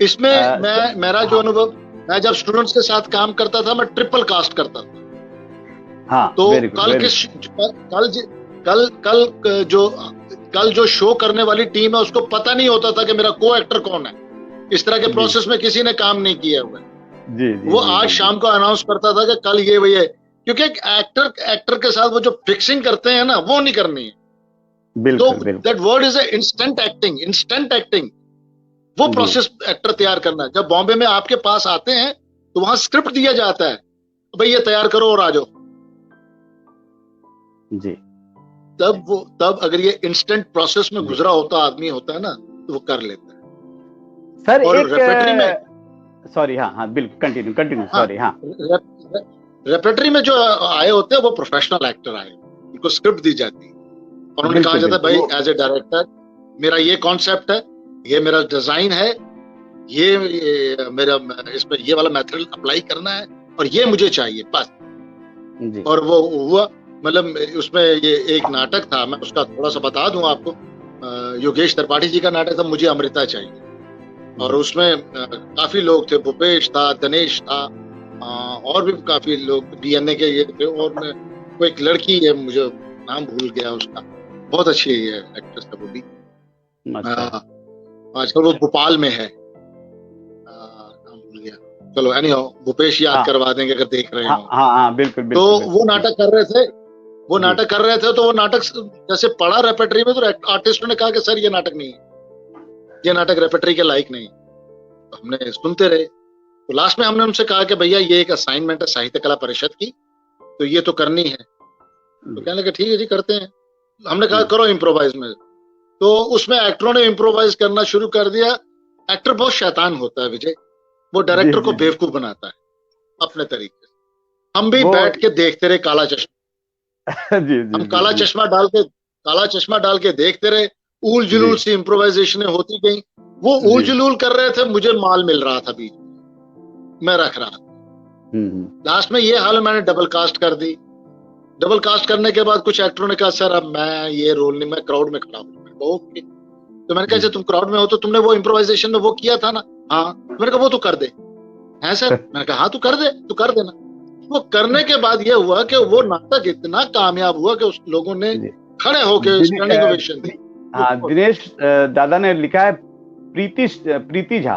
इसमें मेरा जो अनुभव, मैं जब स्टूडेंट्स के साथ काम करता था, मैं ट्रिपल कास्ट करता था। तो कल जो शो करने वाली टीम है उसको पता नहीं होता था कि मेरा को एक्टर कौन है। इस तरह के प्रोसेस में किसी ने काम नहीं किया हुआ है। वो आज शाम को अनाउंस करता था कि कल ये वही है, क्योंकि एक्टर के साथ वो जो फिक्सिंग करते हैं ना, वो नहीं करनी है। तो that word is instant acting. वो प्रोसेस एक्टर तैयार करना है। जब बॉम्बे में आपके पास आते हैं तो वहां स्क्रिप्ट दिया जाता है, तो भाई ये तैयार करो और आ जाओ जी। तब अगर ये इंस्टेंट प्रोसेस में गुजरा होता आदमी होता है ना, तो वो कर लेता है। सर और रेपेट्री में, सॉरी, हाँ बिल्कुल, कंटिन्यू सॉरी। हाँ, रेपेट्री में जो आए होते हैं वो प्रोफेशनल एक्टर आए, उनको स्क्रिप्ट दी जाती है और उन्हें कहा जाता है भाई एज ए डायरेक्टर मेरा ये कॉन्सेप्ट है, ये मेरा डिजाइन है, ये मेरा इसमें ये वाला मेथड अप्लाई करना है और ये मुझे चाहिए बस। और वो हुआ, मतलब उसमें ये एक नाटक था, मैं उसका थोड़ा सा बता दूं आपको। योगेश त्रिपाठी जी का नाटक था मुझे अमृता चाहिए, और उसमें काफी लोग थे, भूपेश था, दिनेश था, और भी काफी लोग डीएनए के ये थे, और वो एक लड़की है, मुझे नाम भूल गया उसका, बहुत अच्छी है एक्ट्रेस है वो भी, आजकल वो भोपाल में है, नाम भूल गया। चलो एनीहाउ भूपेश याद करवा देंगे अगर देख रहे हो। हाँ, बिल्कुल। तो वो नाटक कर रहे थे, तो वो नाटक जैसे पढ़ा रेपेट्री में, तो आर्टिस्टों ने कहा कि सर ये नाटक नहीं है, ये नाटक रेपेट्री के लायक नहीं। तो हमने सुनते रहे, तो लास्ट में हमने उनसे कहा कि भैया ये एक असाइनमेंट है साहित्य कला परिषद की, तो ये तो करनी है। तो कहने लगे ठीक है जी करते हैं। हमने कहा करो इम्प्रोवाइज में, तो उसमें एक्टरों ने इम्प्रोवाइज करना शुरू कर दिया। एक्टर बहुत शैतान होता है विजय, वो डायरेक्टर को बेवकूफ बनाता है अपने तरीके से। हम भी बैठ के देखते रहे काला चश्मा, हम काला चश्मा डाल के काला चश्मा डाल के देखते रहे, ऊल जुलूल सी इम्प्रोवाइजेशन होती गई। वो ऊल जुलूल कर रहे थे, मुझे माल मिल रहा था बीच में, मैं रख रहा था। लास्ट में ये हाल मैंने डबल कास्ट कर दी। डबल कास्ट करने के बाद कुछ एक्टरों ने कहा सर अब मैं ये रोल नहीं, मैं क्राउड में खड़ा हूँ। ओके, तो मैंने कहा तुम क्राउड में हो तो तुमने वो इम्प्रोवाइजेशन में वो किया था ना? हाँ। मैंने कहा वो तो कर दे। है सर? मैंने कहा हाँ तू कर दे, तू कर देना। वो करने के बाद ये हुआ कि वो नाटक इतना कामयाब हुआ कि उस लोगों ने खड़े होकर स्टैंडिंग ओवेशन दी। हाँ, दिनेश दादा ने लिखा है प्रीति झा।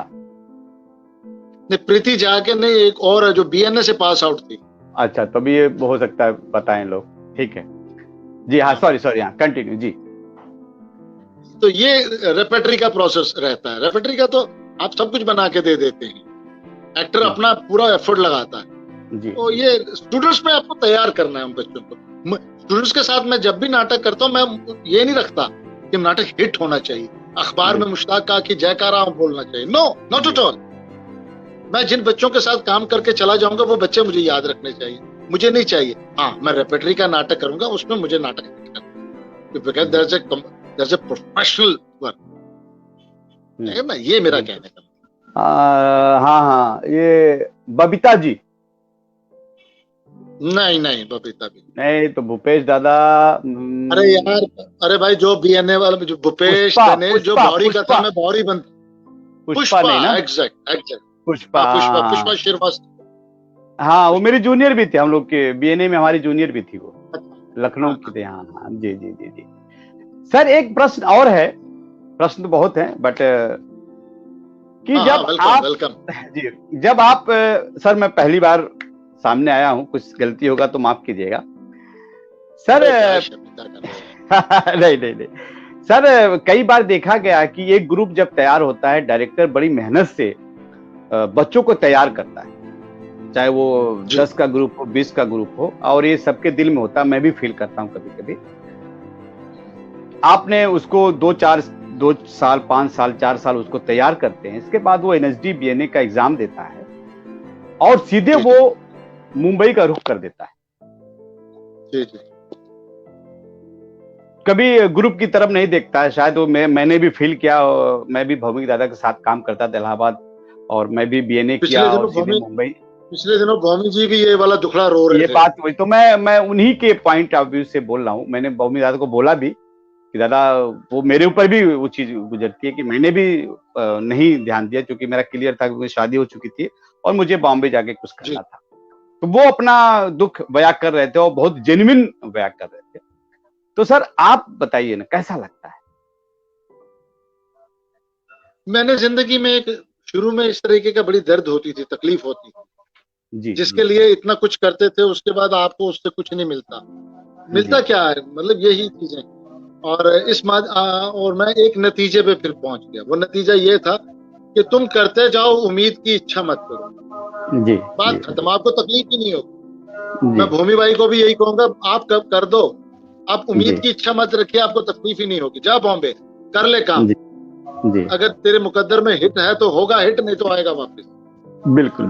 नहीं, प्रीति झा के नहीं, एक और है जो बीएनए से पास आउट थी। अच्छा, तभी ये हो सकता है, बताएं लोग। ठीक है जी। हाँ, सॉरी, हाँ कंटिन्यू जी। तो ये रेपेटरी का प्रोसेस रहता है। रेपेटरी का तो आप सब कुछ बना के दे देते हैं, एक्टर अपना पूरा एफर्ट लगाता है जी। तो ये स्टूडेंट्स में आपको तैयार करना है उन बच्चों को। स्टूडेंट्स के साथ मैं जब भी नाटक करता हूँ, मैं ये नहीं रखता कि नाटक हिट होना चाहिए, अखबार में मुश्ताक का कि जयकारा बोलना चाहिए। No, not at all. मैं जिन बच्चों के साथ काम करके चला जाऊंगा वो बच्चे मुझे याद रखने चाहिए, मुझे नहीं चाहिए हाँ मैं रेपेटरी का नाटक करूंगा उसमें मुझे नाटक प्रोफेशनल वर्क। ये मेरा कहने का। हाँ, ये बबीता जी। नहीं बबीता भी नहीं तो भूपेश दादा। अरे यार, अरे भाई जो बीएनए वाला जो भूपेश दिनेश जो बॉडी का था, मैं बॉडी बन पुष्पा नहीं ना? एग्जैक्ट पुष्पा श्रीवास्तव। हाँ, वो मेरी जूनियर भी थे, हम लोग के बीएनए में हमारी जूनियर भी थी, वो लखनऊ की थे। हाँ जी जी जी जी। सर एक प्रश्न और है, प्रश्न तो बहुत है बट कि जब आप सर, मैं पहली बार सामने आया हूं, कुछ गलती होगा तो माफ कीजिएगा सर। नहीं सर, कई बार देखा गया कि एक ग्रुप जब तैयार होता है, डायरेक्टर बड़ी मेहनत से बच्चों को तैयार करता है, चाहे वो 10 का ग्रुप हो, 20 का ग्रुप हो, और ये सबके दिल में होता है। मैं भी फील करता हूं कभी कभी। आपने उसको 2 साल 5 साल 4 साल उसको तैयार करते हैं, इसके बाद वो एनएसडी बीएनए का एग्जाम देता है और सीधे वो मुंबई का रुख कर देता है। जी। कभी ग्रुप की तरफ नहीं देखता है। शायद वो मैंने भी फील किया, मैं भी भौमिक दादा के साथ काम करता था इलाहाबाद, और मैं भी बीएनए किया और सीधे मुंबई। पिछले दिनों भौमिक जी भी ये वाला दुखड़ा रो रहे थे। ये बात हुई तो मैं उन्हीं के पॉइंट ऑफ व्यू से बोल रहा हूँ। मैंने भौमिक दादा को बोला भी कि दादा, वो मेरे ऊपर भी वो चीज गुजरती है कि मैंने भी नहीं ध्यान दिया, क्योंकि मेरा क्लियर था कि शादी हो चुकी थी और मुझे बॉम्बे जाके कुछ करना था। तो वो अपना दुख बयां कर रहे थे और बहुत जेन्युइन बयां कर रहे थे। तो सर आप बताइए ना, कैसा लगता है? मैंने जिंदगी में एक शुरू में इस तरीके का बड़ी दर्द होती थी, तकलीफ होती थी जी, जिसके लिए इतना कुछ करते थे, उसके बाद आपको उससे कुछ नहीं मिलता क्या है, मतलब यही चीजें। और मैं एक नतीजे पे फिर पहुंच गया। वो नतीजा ये था कि तुम करते जाओ, उम्मीद की इच्छा मत करो जी। बात खत्म, आपको तकलीफ ही नहीं होगी। मैं भूमि भाई को भी यही कहूंगा, आप कब कर दो, आप उम्मीद की इच्छा मत रखिए, आपको तकलीफ ही नहीं होगी। जा बॉम्बे कर ले काम जी। अगर तेरे मुकद्दर में हिट है तो होगा हिट, नहीं तो आएगा वापस। बिल्कुल।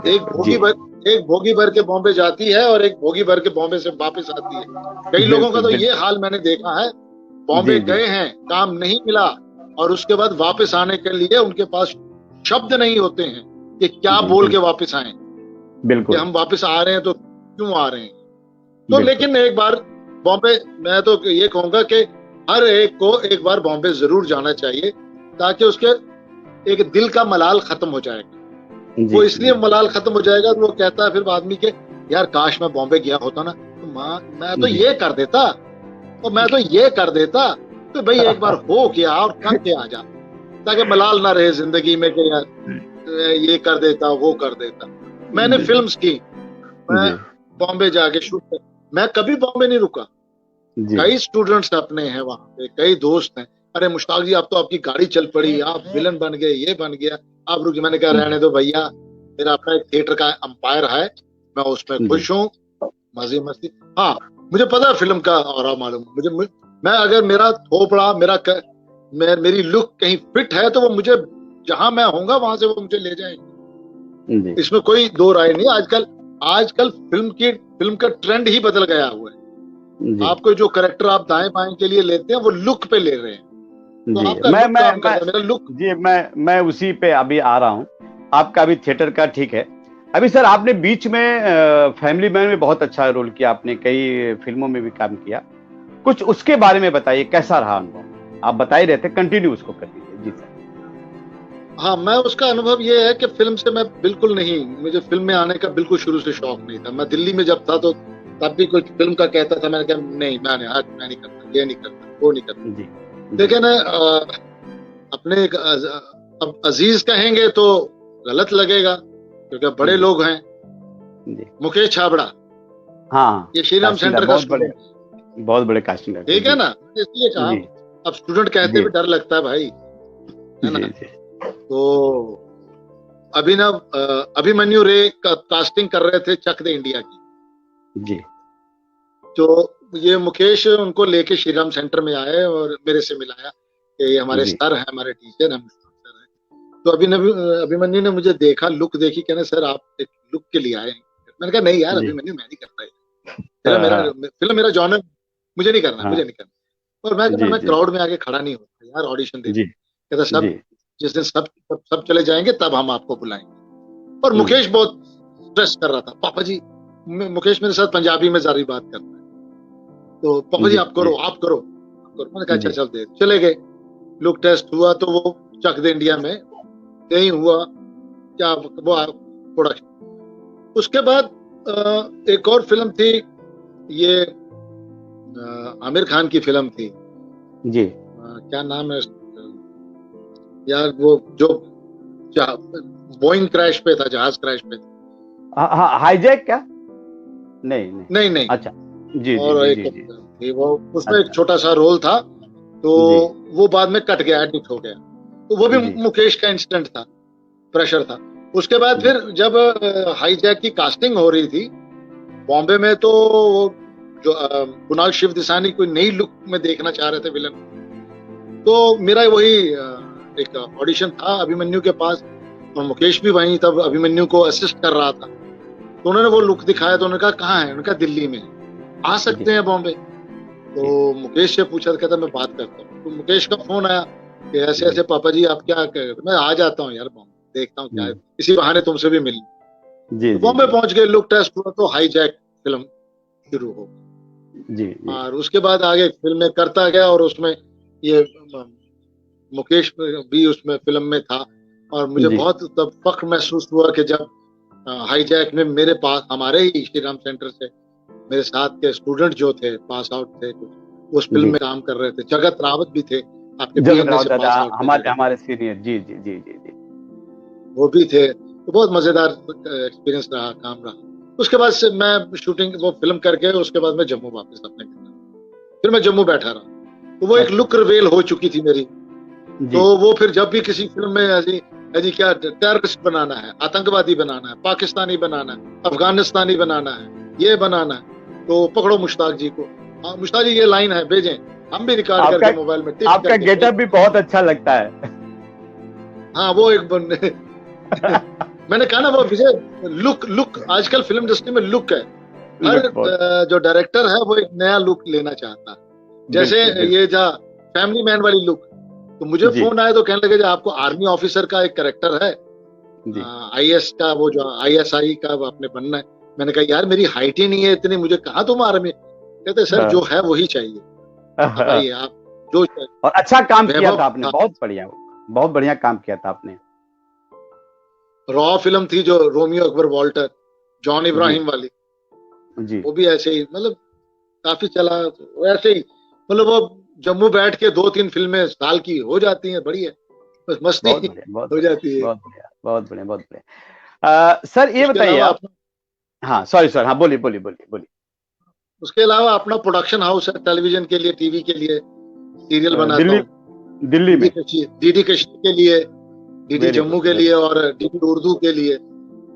एक भोगी भर के बॉम्बे जाती है और एक भोगी भर के बॉम्बे से वापस आती है। कई लोगों का तो ये हाल मैंने देखा है, बॉम्बे गए हैं, काम नहीं मिला, और उसके बाद वापस आने के लिए उनके पास शब्द नहीं होते हैं कि क्या बोल के वापस आए। बिल्कुल, हम वापस आ रहे हैं तो क्यों आ रहे हैं। तो लेकिन एक बार बॉम्बे, मैं तो ये कहूंगा कि हर एक को एक बार बॉम्बे जरूर जाना चाहिए, ताकि उसके एक दिल का मलाल खत्म हो जाएगा। वो इसलिए मलाल खत्म हो जाएगा, तो वो कहता है फिर आदमी के, यार काश मैं बॉम्बे गया होता ना, तो मैं तो ये कर देता, और मैं तो ये कर देता। तो भाई एक बार हो के आ और कर के आ जा, ताकि मलाल ना रहे जिंदगी में कि यार ये कर देता वो कर देता। मैंने फिल्म्स की, मैं बॉम्बे जाके शूट, मैं कभी बॉम्बे नहीं रुका। कई स्टूडेंट्स अपने हैं वहां पे, कई दोस्त हैं, अरे मुश्ताक जी आप तो आपकी गाड़ी चल पड़ी, आप विलन बन गए, ये बन गया, आप रुके। मैंने कहा रहने दो भैया, मेरा अपना एक थिएटर का अंपायर है, मैं उसमें खुश हूँ, मजे मस्ती। हाँ मुझे पता है फिल्म का और मालूम मुझे, मैं अगर मेरा थोपड़ा मेरी लुक कहीं फिट है तो वो मुझे जहां मैं होऊंगा वहां से वो मुझे ले जाएंगे, इसमें कोई दो राय नहीं। आजकल फिल्म का ट्रेंड ही बदल गया हुआ है। आपको जो करेक्टर आप दाएं बाएं के लिए लेते हैं वो लुक पे ले रहे हैं, तो जी आपका मैं लुक मैं काम मैं करता है। मेरा लुक जी मैं उसी पे अभी आ रहा हूँ। आपका अभी थिएटर का ठीक है। अभी सर आपने बीच में फैमिली मैन में बहुत अच्छा रोल किया, आपने कई फिल्मों में भी काम किया, कुछ उसके बारे में बताइए, कैसा रहा अनुभव? आप बता ही रहे थे, कंटिन्यू उसको कर दीजिए। जी सर। हाँ, मैं उसका अनुभव ये है कि फिल्म से मैं बिल्कुल नहीं, मुझे फिल्म में आने का बिल्कुल शुरू से शौक नहीं था। मैं दिल्ली में जब था तो तब भी कोई फिल्म का कहता था, मैंने कहा नहीं, मैं नहीं करता, ये नहीं करता, वो नहीं करता। जी लेकिन अपने अब अजीज कहेंगे तो गलत लगेगा क्योंकि बड़े जी लोग हैं। जी। मुकेश छाबड़ा, हाँ, ये श्रीराम कास्टिंग सेंटर का बहुत बड़े, स्टूडेंट, बहुत बड़े कास्टिंग करते हैं। ठीक है जी ना, इसलिए कहा। जी अब स्टूडेंट कहते जी हुए डर लगता है भाई, है जी ना। जी तो अभिनव अभिमन्यु रे का कास्टिंग कर रहे थे चक दे इंडिया की। जी तो ये मुकेश उनको लेके श्रीराम सेंटर में आए और मेरे से मिलाया कि ये हमारे जी सर हैं, हमारे टीचर हैं, सर हैं। तो अभिमन्यु ने मुझे देखा, लुक देखी, कहने सर आप एक लुक के लिए आए हैं। मैंने कहा नहीं यार जी। अभिमन्यु, मैं नहीं करता ये हाँ, फिल्म, मेरा जॉनर, मुझे नहीं करना, हाँ, मुझे नहीं करना। और मैं कहता जी मैं जी क्राउड में आके खड़ा नहीं होता यार, ऑडिशन देने। जी कहता जी। सब जिस दिन सब चले जाएंगे तब हम आपको बुलाएंगे। और हम्म, मुकेश बहुत स्ट्रेस कर रहा था, पापा जी, मुकेश मेरे साथ पंजाबी में सारी बात करता है, तो पापा जी जी आप जी करो, आप करो, आप करो। मैंने कहा अच्छा जी चल दे, चले गए। लुक टेस्ट हुआ तो वो चक दे इंडिया में नहीं हुआ, क्या वो प्रोडक्शन। उसके बाद एक और फिल्म थी, ये आमिर खान की फिल्म थी, जी। क्या नाम है यार, वो जो बोइंग क्रैश पे था, जहाज क्रैश पे था। हाँ, हाईजैक क्या? नहीं नहीं। नहीं नहीं, अच्छा। जी जी और जी एक जी जी। फिल्म थी वो, उसमें एक अच्छा। छोटा सा रोल था, तो जी वो बाद में कट गया, एडिट हो गया। तो वो भी जी मुकेश का इंसिडेंट था, प्रेशर था। उसके बाद जी फिर जब हाईजैक की कास्टिंग हो रही थी बॉम्बे में, तो वो जो कुणाल शिव दिसानी कोई नई लुक में देखना चाह रहे थे विलन, तो मेरा वही एक ऑडिशन था अभिमन्यु के पास, और मुकेश भी वहीं तब अभिमन्यु को असिस्ट कर रहा था। तो उन्होंने वो लुक दिखाया, तो उन्होंने कहा कहाँ है, उन्होंने कहा दिल्ली में, आ जी सकते हैं बॉम्बे। तो जी मुकेश से पूछा, कहता मैं बात करता हूँ। तो मुकेश का फोन आया कि ऐसे जी। ऐसे पापा जी आप क्या कर, मैं आ जाता हूँ यार बॉम्बे, देखता हूँ क्या है, हम्म, इसी बहाने तुमसे भी मिल। जी तो जी बॉम्बे जी पहुंच गए, लुक टेस्ट हुआ तो हाईजैक फिल्म शुरू हो गई। जी जी और उसके बाद आगे फिल्में करता गया, और उसमें ये मुकेश भी उसमें फिल्म में था। और मुझे जी बहुत तब फख्र महसूस हुआ कि जब हाईजैक में मेरे पास, हमारे ही श्रीराम सेंटर से मेरे साथ के स्टूडेंट जो थे, पास आउट थे कुछ, उस फिल्म जी। में काम कर रहे थे। जगत रावत भी थे, आपके जगत बीएनए राव से दादा पास आउट थे हमारे जगत, हमारे सीनियर। जी जी जी जी जी वो भी थे। तो बहुत मजेदार एक्सपीरियंस रहा, काम रहा। उसके बाद से मैं शूटिंग वो फिल्म करके उसके बाद मैं जम्मू वापस अपने घर, फिर मैं जम्मू बैठा रहा। तो वो एक अच्छा। लुक रिवेल हो चुकी थी मेरी। जी तो वो फिर जब भी किसी फिल्म में ऐसी ऐसी क्या टेररिस्ट बनाना है, आतंकवादी बनाना है, पाकिस्तानी बनाना है, अफगानिस्तानी बनाना है, ये बनाना है, तो पकड़ो मुश्ताक जी को, हाँ मुश्ताक जी ये लाइन है, भेजें, हम भी रिकॉर्ड आपका करके मोबाइल में टिप आपका करके भेज। गेटअप भी बहुत अच्छा लगता है। हाँ वो एक मैंने कहा ना वो विजय, लुक लुक आजकल फिल्म इंडस्ट्री में लुक है। हर लुक बहुत। जो डायरेक्टर है वो एक नया लुक लेना चाहता है। जैसे बिल्कुल ये बिल्कुल। जा फैमिली मैन वाली लुक, तो मुझे जी फोन आया तो कहने लगे आपको आर्मी ऑफिसर का एक करेक्टर है, जी। आईएएस का, वो जो आईएसआई का आपने बनना है। मैंने कहा यार मेरी हाइट ही नहीं है इतनी, मुझे कहाँ तुम आर्मी। कहते सर जो है वही चाहिए। हाँ भाई आप जो और अच्छा काम किया वैभव था आपने, था। बहुत बढ़िया, बहुत बढ़िया काम किया था आपने। रॉ फिल्म थी जो रोमियो अकबर वॉल्टर, जॉन जी इब्राहिम वाली, जी। वो भी ऐसे ही, मतलब काफी चला। वैसे ही मतलब वो जम्मू बैठ के 2-3 फिल्में साल की हो जाती हैं, बढ़िया, बस मस्ती बहुत बढ़िया, बहुत हो बढ़िया, जाती है। बहुत बढ़िया, बहुत बढ़िया, बहुत बढ़िया। सर ये उसके बताइए अलावा आप। अपना हाँ सॉरी सर, हाँ बोलिए बोलिए बोलिए बोलिए। उसके अलावा अपना प्रोडक्शन हाउस है, टेलीविजन के लिए, टीवी के लिए सीरियल बनाता दिल्ली, हूँ। दिल्ली में। डीडी कश्मीर के लिए, डीडी वेरी जम्मू गुड, के वेरी। लिए, और डीडी उर्दू के लिए।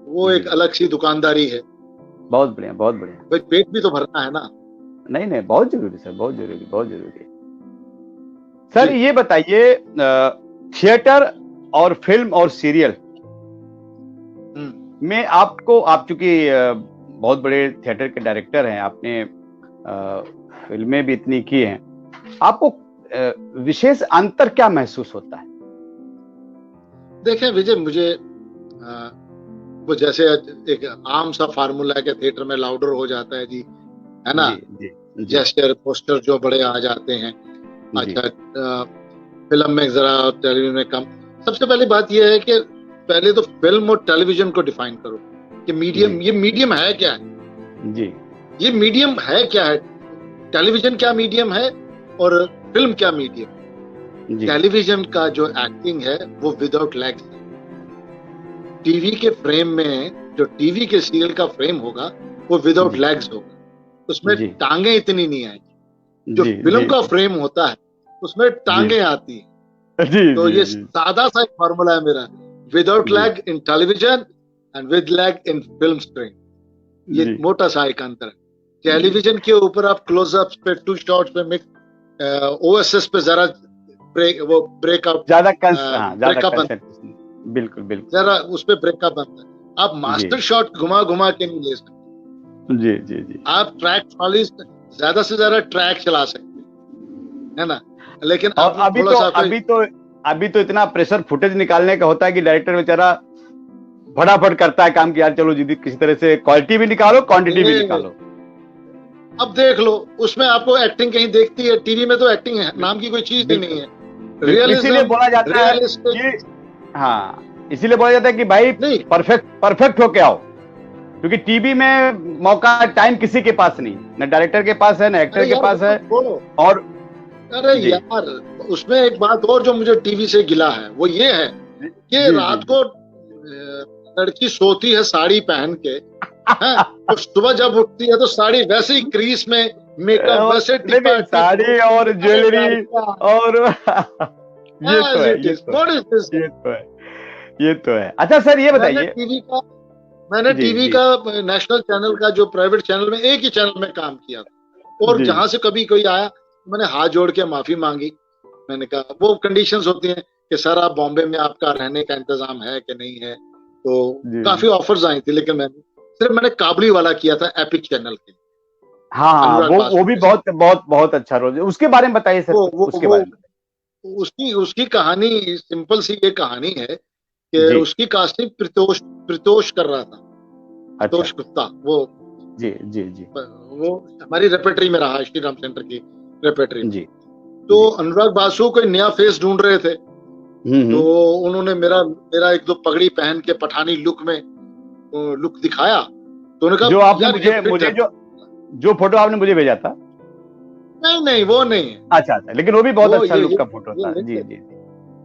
वो जी एक अलग सी दुकानदारी है, बहुत बढ़िया, बहुत बढ़िया। भाई पेट भी तो भरना है ना। नहीं नहीं, बहुत जरूरी सर, बहुत जरूरी, बहुत जरूरी। सर जी। ये बताइए, थिएटर और फिल्म और सीरियल में आपको, आप चूंकि बहुत बड़े थिएटर के डायरेक्टर हैं, आपने फिल्में भी इतनी की हैं, आपको विशेष अंतर क्या महसूस होता है? देखें विजय, मुझे वो जैसे एक आम सा फार्मूला है कि थिएटर में लाउडर हो जाता है जी, है ना, जेस्चर पोस्टर जो बड़े आ जाते हैं। अच्छा, फिल्म में जरा, टेलीविजन में कम। सबसे पहली बात यह है कि पहले तो फिल्म और टेलीविजन को डिफाइन करो कि मीडियम, ये मीडियम है क्या है जी, ये मीडियम है क्या है, टेलीविजन क्या मीडियम है और फिल्म क्या मीडियम। टेलीविजन का जो एक्टिंग है वो विदाउट लेग्स है। टीवी के फ्रेम में, जो टीवी के सीरियल का फ्रेम होगा वो विदाउट लेग्स होगा, उसमें टांगे इतनी नहीं आएगी। जो फिल्म का फ्रेम होता है उसमें टांगे आती है। तो ये सादा सा एक फॉर्मूला है मेरा, without leg in television and with leg in film screen. ये मोटा सा एक अंतर है। टेलीविजन के ऊपर आप क्लोजअप पे, टू शॉट्स पे, ओएसएस पे जरा ब्रेकअप ज्यादा बिल्कुल जरा उस पे ब्रेकअप बनता है। आप मास्टर शॉट घुमा घुमा के नहीं ले सकते जी। आप ट्रैक वाली ज्यादा से ज्यादा ट्रैक चला सकते है ना, लेकिन अभी तो इतना प्रेशर फुटेज निकालने का होता है कि डायरेक्टर बेचारा फटाफट करता है काम कि यार चलो जी किसी तरह से क्वालिटी भी निकालो, क्वांटिटी भी निकालो। अब देख लो, उसमें आपको एक्टिंग कहीं देखती है, टीवी में तो एक्टिंग नाम की कोई चीज ही नहीं है। इसीलिए बोला जाता है कि इसीलिए बोला जाता है कि भाई परफेक्ट होके आओ, क्योंकि टीवी में मौका, टाइम किसी के पास नहीं, न डायरेक्टर के पास है, न एक्टर के पास है। और अरे यार, उसमें एक बात और जो मुझे टीवी से गिला है वो ये है कि रात को लड़की सोती है साड़ी पहन के, तो सुबह जब उठती है तो साड़ी वैसे ही क्रीज में, मेकअप वैसे, साड़ी और ज्वेलरी और ये तो है। अच्छा सर, ये बताइए, मैंने टीवी का नेशनल चैनल का जो प्राइवेट चैनल में, एक ही चैनल में काम किया था, और जहां से कभी कोई आया मैंने हाथ जोड़ के माफी मांगी। मैंने कहा वो कंडीशंस होती हैं कि सर आप बॉम्बे में आपका रहने का इंतजाम है कि नहीं है, तो काफी ऑफर्स आई थी, लेकिन मैंने काबुली वाला किया था एपिक चैनल के। वो भी बहुत अच्छा रोल है। उसके बारे में बताइए सर। उसके बारे में उसकी कहानी सिंपल सी ये कहानी है कि उसकी कास्टिंग प्रितोष कर रहा था, प्रितोष गुप्ता। वो वो हमारी रेपेटरी में रहा, श्री राम सेंटर की रेपेटरी में। तो अनुराग बासु कोई नया फेस ढूंढ रहे थे, तो उन्होंने मेरा एक दो पगड़ी पहन के पठानी लुक में लुक दिखाया। तो उन्होंने कहा जो आपने मुझे जो फोटो आपने मुझे भेजा था, नहीं वो नहीं है। अच्छा, लेकिन वो भी बहुत अच्छा लुक का फोटो था। जी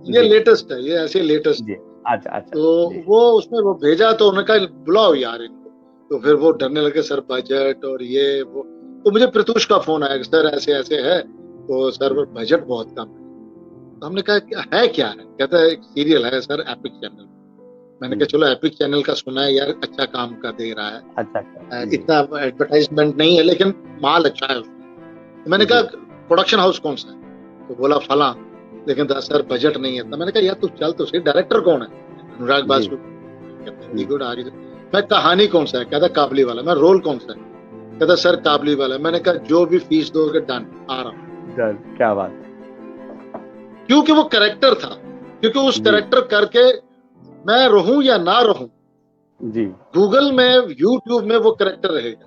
ये लेटेस्ट है, ये ऐसे लेटेस्ट। अच्छा। तो वो उसमें वो भेजा, तो उन्होंने कहा बुलाओ यार इनको। तो फिर वो डरने लगे, सर बजट और ये वो। तो मुझे प्रतुष का फोन आया, सर ऐसे ऐसे है, तो सर बजट बहुत कम है। तो हमने कहा है क्या है? कहता है एक सीरियल है सर एपिक चैनल। मैंने कहा चलो एपिक चैनल का सुना है यार, अच्छा काम का दे रहा है, अच्छा। इतना एडवर्टाइजमेंट नहीं है लेकिन माल अच्छा है उसमें। तो मैंने कहा प्रोडक्शन हाउस कौन सा है? तो बोला फला, लेकिन सर बजट नहीं है। तो मैंने कहा यार तू चल तो सही, डायरेक्टर कौन है? अनुराग बासु। गुड, मैं कहानी कौन सा है? कहता काबुली वाला। मैं रोल कौन सा है? कहता सर काबुली वाला। मैंने कहा जो भी फीस दोगे डन, आ रहा हूँ। क्या बात। क्योंकि वो कैरेक्टर था, क्योंकि उस कैरेक्टर करके मैं रहूं या ना रहूं जी, गूगल में, यूट्यूब में वो कैरेक्टर रहेगा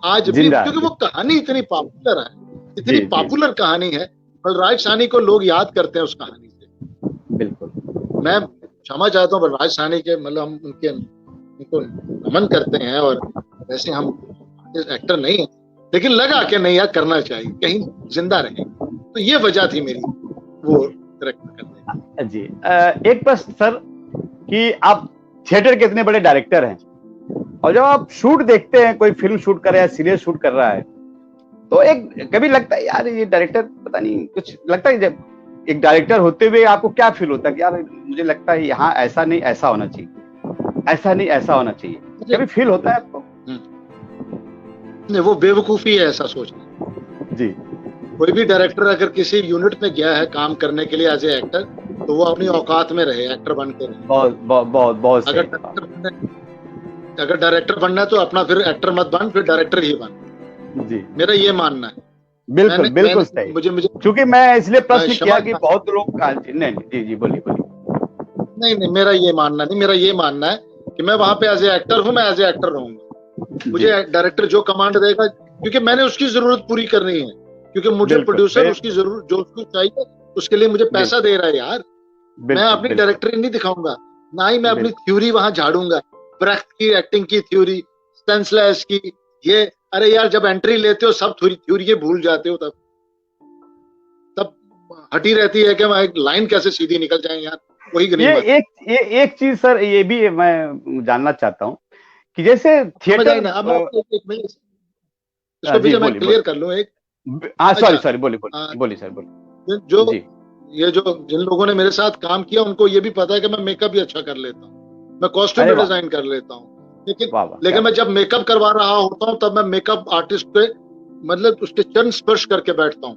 आज भी, क्योंकि वो कहानी इतनी पॉपुलर है, इतनी पॉपुलर कहानी है। बलराज साहनी को लोग याद करते हैं उस कहानी से। बिल्कुल, मैं क्षमा चाहता हूँ बलराज साहनी के, मतलब हम उनको नमन करते हैं, और वैसे हम एक्टर नहीं है, लेकिन लगा कि नहीं यार करना चाहिए, कहीं जिंदा रहे। तो ये वजह थी मेरी वो कैरेक्टर करने जी। एक प्रश्न सर, कि आप थिएटर के इतने बड़े डायरेक्टर हैं, और जब आप शूट देखते हैं, कोई फिल्म शूट कर रहा है, सीरियल शूट कर रहा है, तो एक कभी लगता है यार ये डायरेक्टर पता नहीं, कुछ लगता है जब एक डायरेक्टर होते हुए आपको क्या फील होता है कि यार मुझे लगता है यहाँ ऐसा नहीं ऐसा होना चाहिए, ऐसा नहीं ऐसा होना चाहिए, कभी फील होता है आपको? नहीं, वो बेवकूफी है ऐसा सोचना जी। कोई भी डायरेक्टर अगर किसी यूनिट में गया है काम करने के लिए एज ए एक्टर, तो वो अपनी औकात में रहे, एक्टर बन के रहे। बहुत अगर डायरेक्टर बनना है तो अपना फिर एक्टर मत बन, फिर डायरेक्टर ही बन जी। मेरा ये मानना है। बिल्कुल बिल्कुल सही। मुझे क्योंकि मैं इसलिए प्रश्न किया कि क्षमा, बहुत लोग नहीं जी जी बोलिए बोलिए। नहीं मेरा ये मानना नहीं, मेरा ये मानना है कि मैं वहां पे एज ए एक्टर हूं, मैं एज ए एक्टर रहूंगा। मुझे जी डायरेक्टर जो कमांड देगा, क्योंकि मैंने उसकी जरूरत पूरी करनी है, क्योंकि मुझे बिल्कुल प्रोड्यूसर उसकी जरूरत जो उसको चाहिए उसके लिए मुझे पैसा बिल्कुल दे रहा है यार। मैं बिल्कुल अपनी बिल्कुल डायरेक्टरी नहीं दिखाऊंगा, ना ही मैं अपनी बिल्कुल थ्योरी वहां झाड़ूंगा, ब्रेख्त की एक्टिंग की थ्योरी, स्टेनिस्लैस की ये। अरे यार जब एंट्री लेते हो सब थ्योरी ये भूल जाते हो, तब तब हटी रहती है कि एक लाइन कैसे सीधी निकल जाए यार, वही गनीमत। एक चीज सर ये भी मैं जानना चाहता हूँ कि जैसे समझ आई थिएटर ना? अब मैं आपको एक मिनट इसको भी जी जब मैं बोलिए क्लियर बोलिए। कर लूं एक। हाँ सॉरी अच्छा, सॉरी बोलिए आ, बोलिए बोलिए सर बोलिए। जो जी ये जो जिन लोगों ने मेरे साथ काम किया उनको ये भी पता है कि मैं मेकअप भी अच्छा कर लेता हूँ, मैं कॉस्ट्यूम अरे भी वाह डिजाइन कर लेता हूँ, लेकिन वाह वाह क्या लेकिन मैं बात। जब मेकअप करवा रहा होता हूँ तब मैं मेकअप आर्टिस्ट पे मतलब उसके चरण स्पर्श करके बैठता हूँ,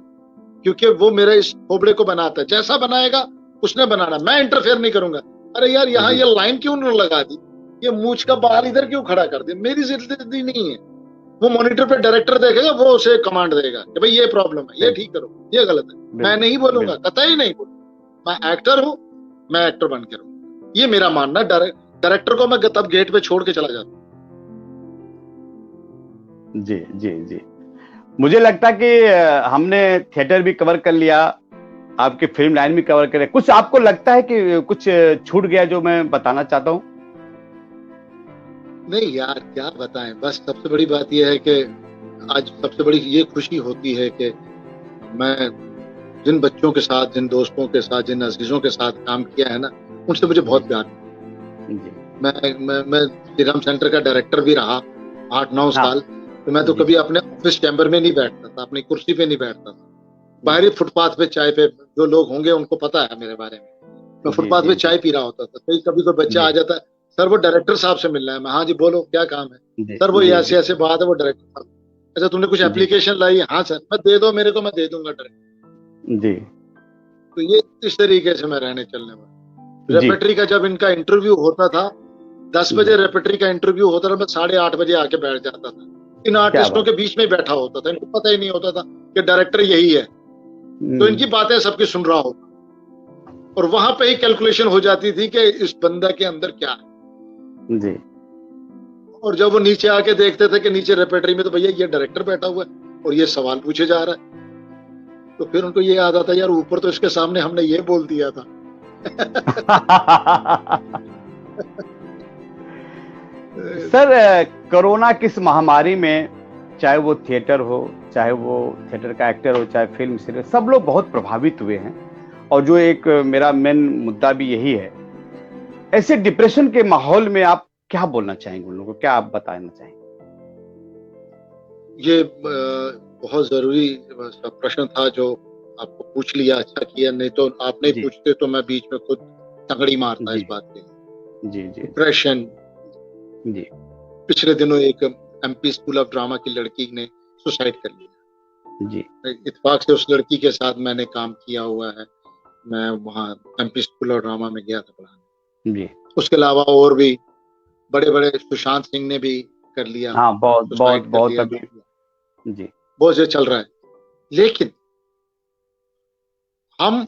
क्योंकि वो मेरे इस खोपड़े को बनाता है, जैसा बनाएगा उसने बनाना, मैं इंटरफेयर नहीं करूंगा। अरे यार यहाँ जी ये लाइन क्यों लगा दी, ये मूछ का बाल इधर क्यों खड़ा कर दिया, मेरी जिम्मेदारी नहीं है। वो मॉनिटर पे डायरेक्टर देखेगा, वो उसे कमांड देगा कि भाई ये प्रॉब्लम है, ये बिल्कुल ठीक करो, ये गलत है। मैं बिल्कुल नहीं बोलूंगा, बिल्कुल कतई नहीं बोलूंगा। मैं एक्टर हूँ, मैं एक्टर बन के रहूंगा, ये मेरा मानना। डायरेक्टर को मैं तब गेट पे छोड़ के चला जाता। जी जी जी। मुझे लगता कि हमने थिएटर भी कवर कर लिया, आपकी फिल्म लाइन भी कवर करे। कुछ आपको लगता है कि कुछ छूट गया जो मैं बताना चाहता हूँ? नहीं यार क्या बताएं, बस सबसे बड़ी बात यह है कि आज सबसे बड़ी ये खुशी होती है कि मैं जिन बच्चों के साथ, जिन दोस्तों के साथ, जिन अजीजों के साथ काम किया है ना, उनसे मुझे बहुत प्यार। जी मैं श्री राम सेंटर का डायरेक्टर भी रहा 8-9 हाँ साल। तो मैं तो जी कभी अपने ऑफिस चैम्बर में नहीं बैठता था, अपनी कुर्सी पे नहीं बैठता था, बाहरी फुटपाथ पे चाय पे, जो लोग होंगे उनको पता है मेरे बारे में, मैं जी फुटपाथ जी पे जी चाय पी रहा होता था। कभी कोई बच्चा आ जी जाता है, सर वो डायरेक्टर साहब से मिलना है। मैं हाँ जी बोलो क्या काम है। जी सर वो ये जी ऐसे जी ऐसे बात है, वो डायरेक्टर साहब। अच्छा तुमने कुछ जी एप्लीकेशन लाई? हाँ सर। मैं दे दो मेरे को, मैं दे दूंगा डायरेक्टर। जी तो ये इस तरीके से मैं रहने चलने वाला। जी रेपेटरी का जब इनका इंटरव्यू होता था, 10 जी बजे रेपेटरी का इंटरव्यू होता था, मैं 8:30 बजे आके बैठ जाता था। इन क्या आर्टिस्टों बात। के बीच में बैठा होता था, इनको पता ही नहीं होता था कि डायरेक्टर यही है। तो इनकी बातें सबकी सुन रहा होता, और वहां पे ही कैलकुलेशन हो जाती थी कि इस बंदा के अंदर क्या है। जी और जब वो नीचे आके देखते थे कि नीचे रेपेटरी में, तो भैया ये डायरेक्टर बैठा हुआ है और ये सवाल पूछे जा रहा है, तो फिर उनको ये याद आता यार ऊपर तो इसके सामने हमने ये बोल दिया था। सर कोरोना किस महामारी में, चाहे वो थिएटर हो, चाहे वो थिएटर का एक्टर हो, चाहे फिल्म सीरियल, सब लोग बहुत प्रभावित हुए हैं। और जो एक मेरा मेन मुद्दा भी यही है, ऐसे डिप्रेशन के माहौल में आप क्या बोलना चाहेंगे उन लोगों को, क्या आप बताना चाहेंगे? ये बहुत जरूरी प्रश्न था जो आपको पूछ लिया, अच्छा किया, नहीं तो आप नहीं जी पूछते तो मैं बीच में खुद तगड़ी मारता जी इस बात के। जी जी डिप्रेशन। जी पिछले दिनों एक एमपी स्कूल ऑफ ड्रामा की लड़की ने सुसाइड कर लिया। जी इत्तेफाक से उस लड़की के साथ मैंने काम किया हुआ है, मैं वहाँ एमपी स्कूल ऑफ ड्रामा में गया था पढ़ाने। जी उसके अलावा और भी बड़े बड़े, सुशांत सिंह ने भी कर लिया, हाँ बहुत बहुत सुसाइड कर बहुत लिया, अभी जी बहुत से चल रहा है। लेकिन हम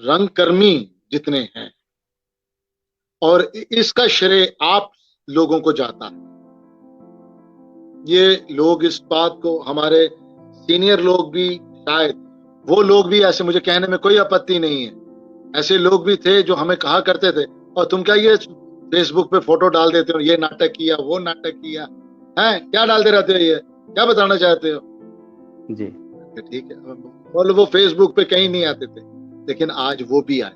रंगकर्मी जितने हैं, और इसका श्रेय आप लोगों को जाता है। ये लोग इस बात को, हमारे सीनियर लोग भी, शायद वो लोग भी, ऐसे मुझे कहने में कोई आपत्ति नहीं है, ऐसे लोग भी थे जो हमें कहा करते थे, और तुम क्या ये फेसबुक पे फोटो डाल देते हो, ये नाटक किया, वो नाटक किया है, क्या डालते रहते हो, ये क्या बताना चाहते हो? जी ठीक है, बोलो वो फेसबुक पे कहीं नहीं आते थे, लेकिन आज वो भी आए,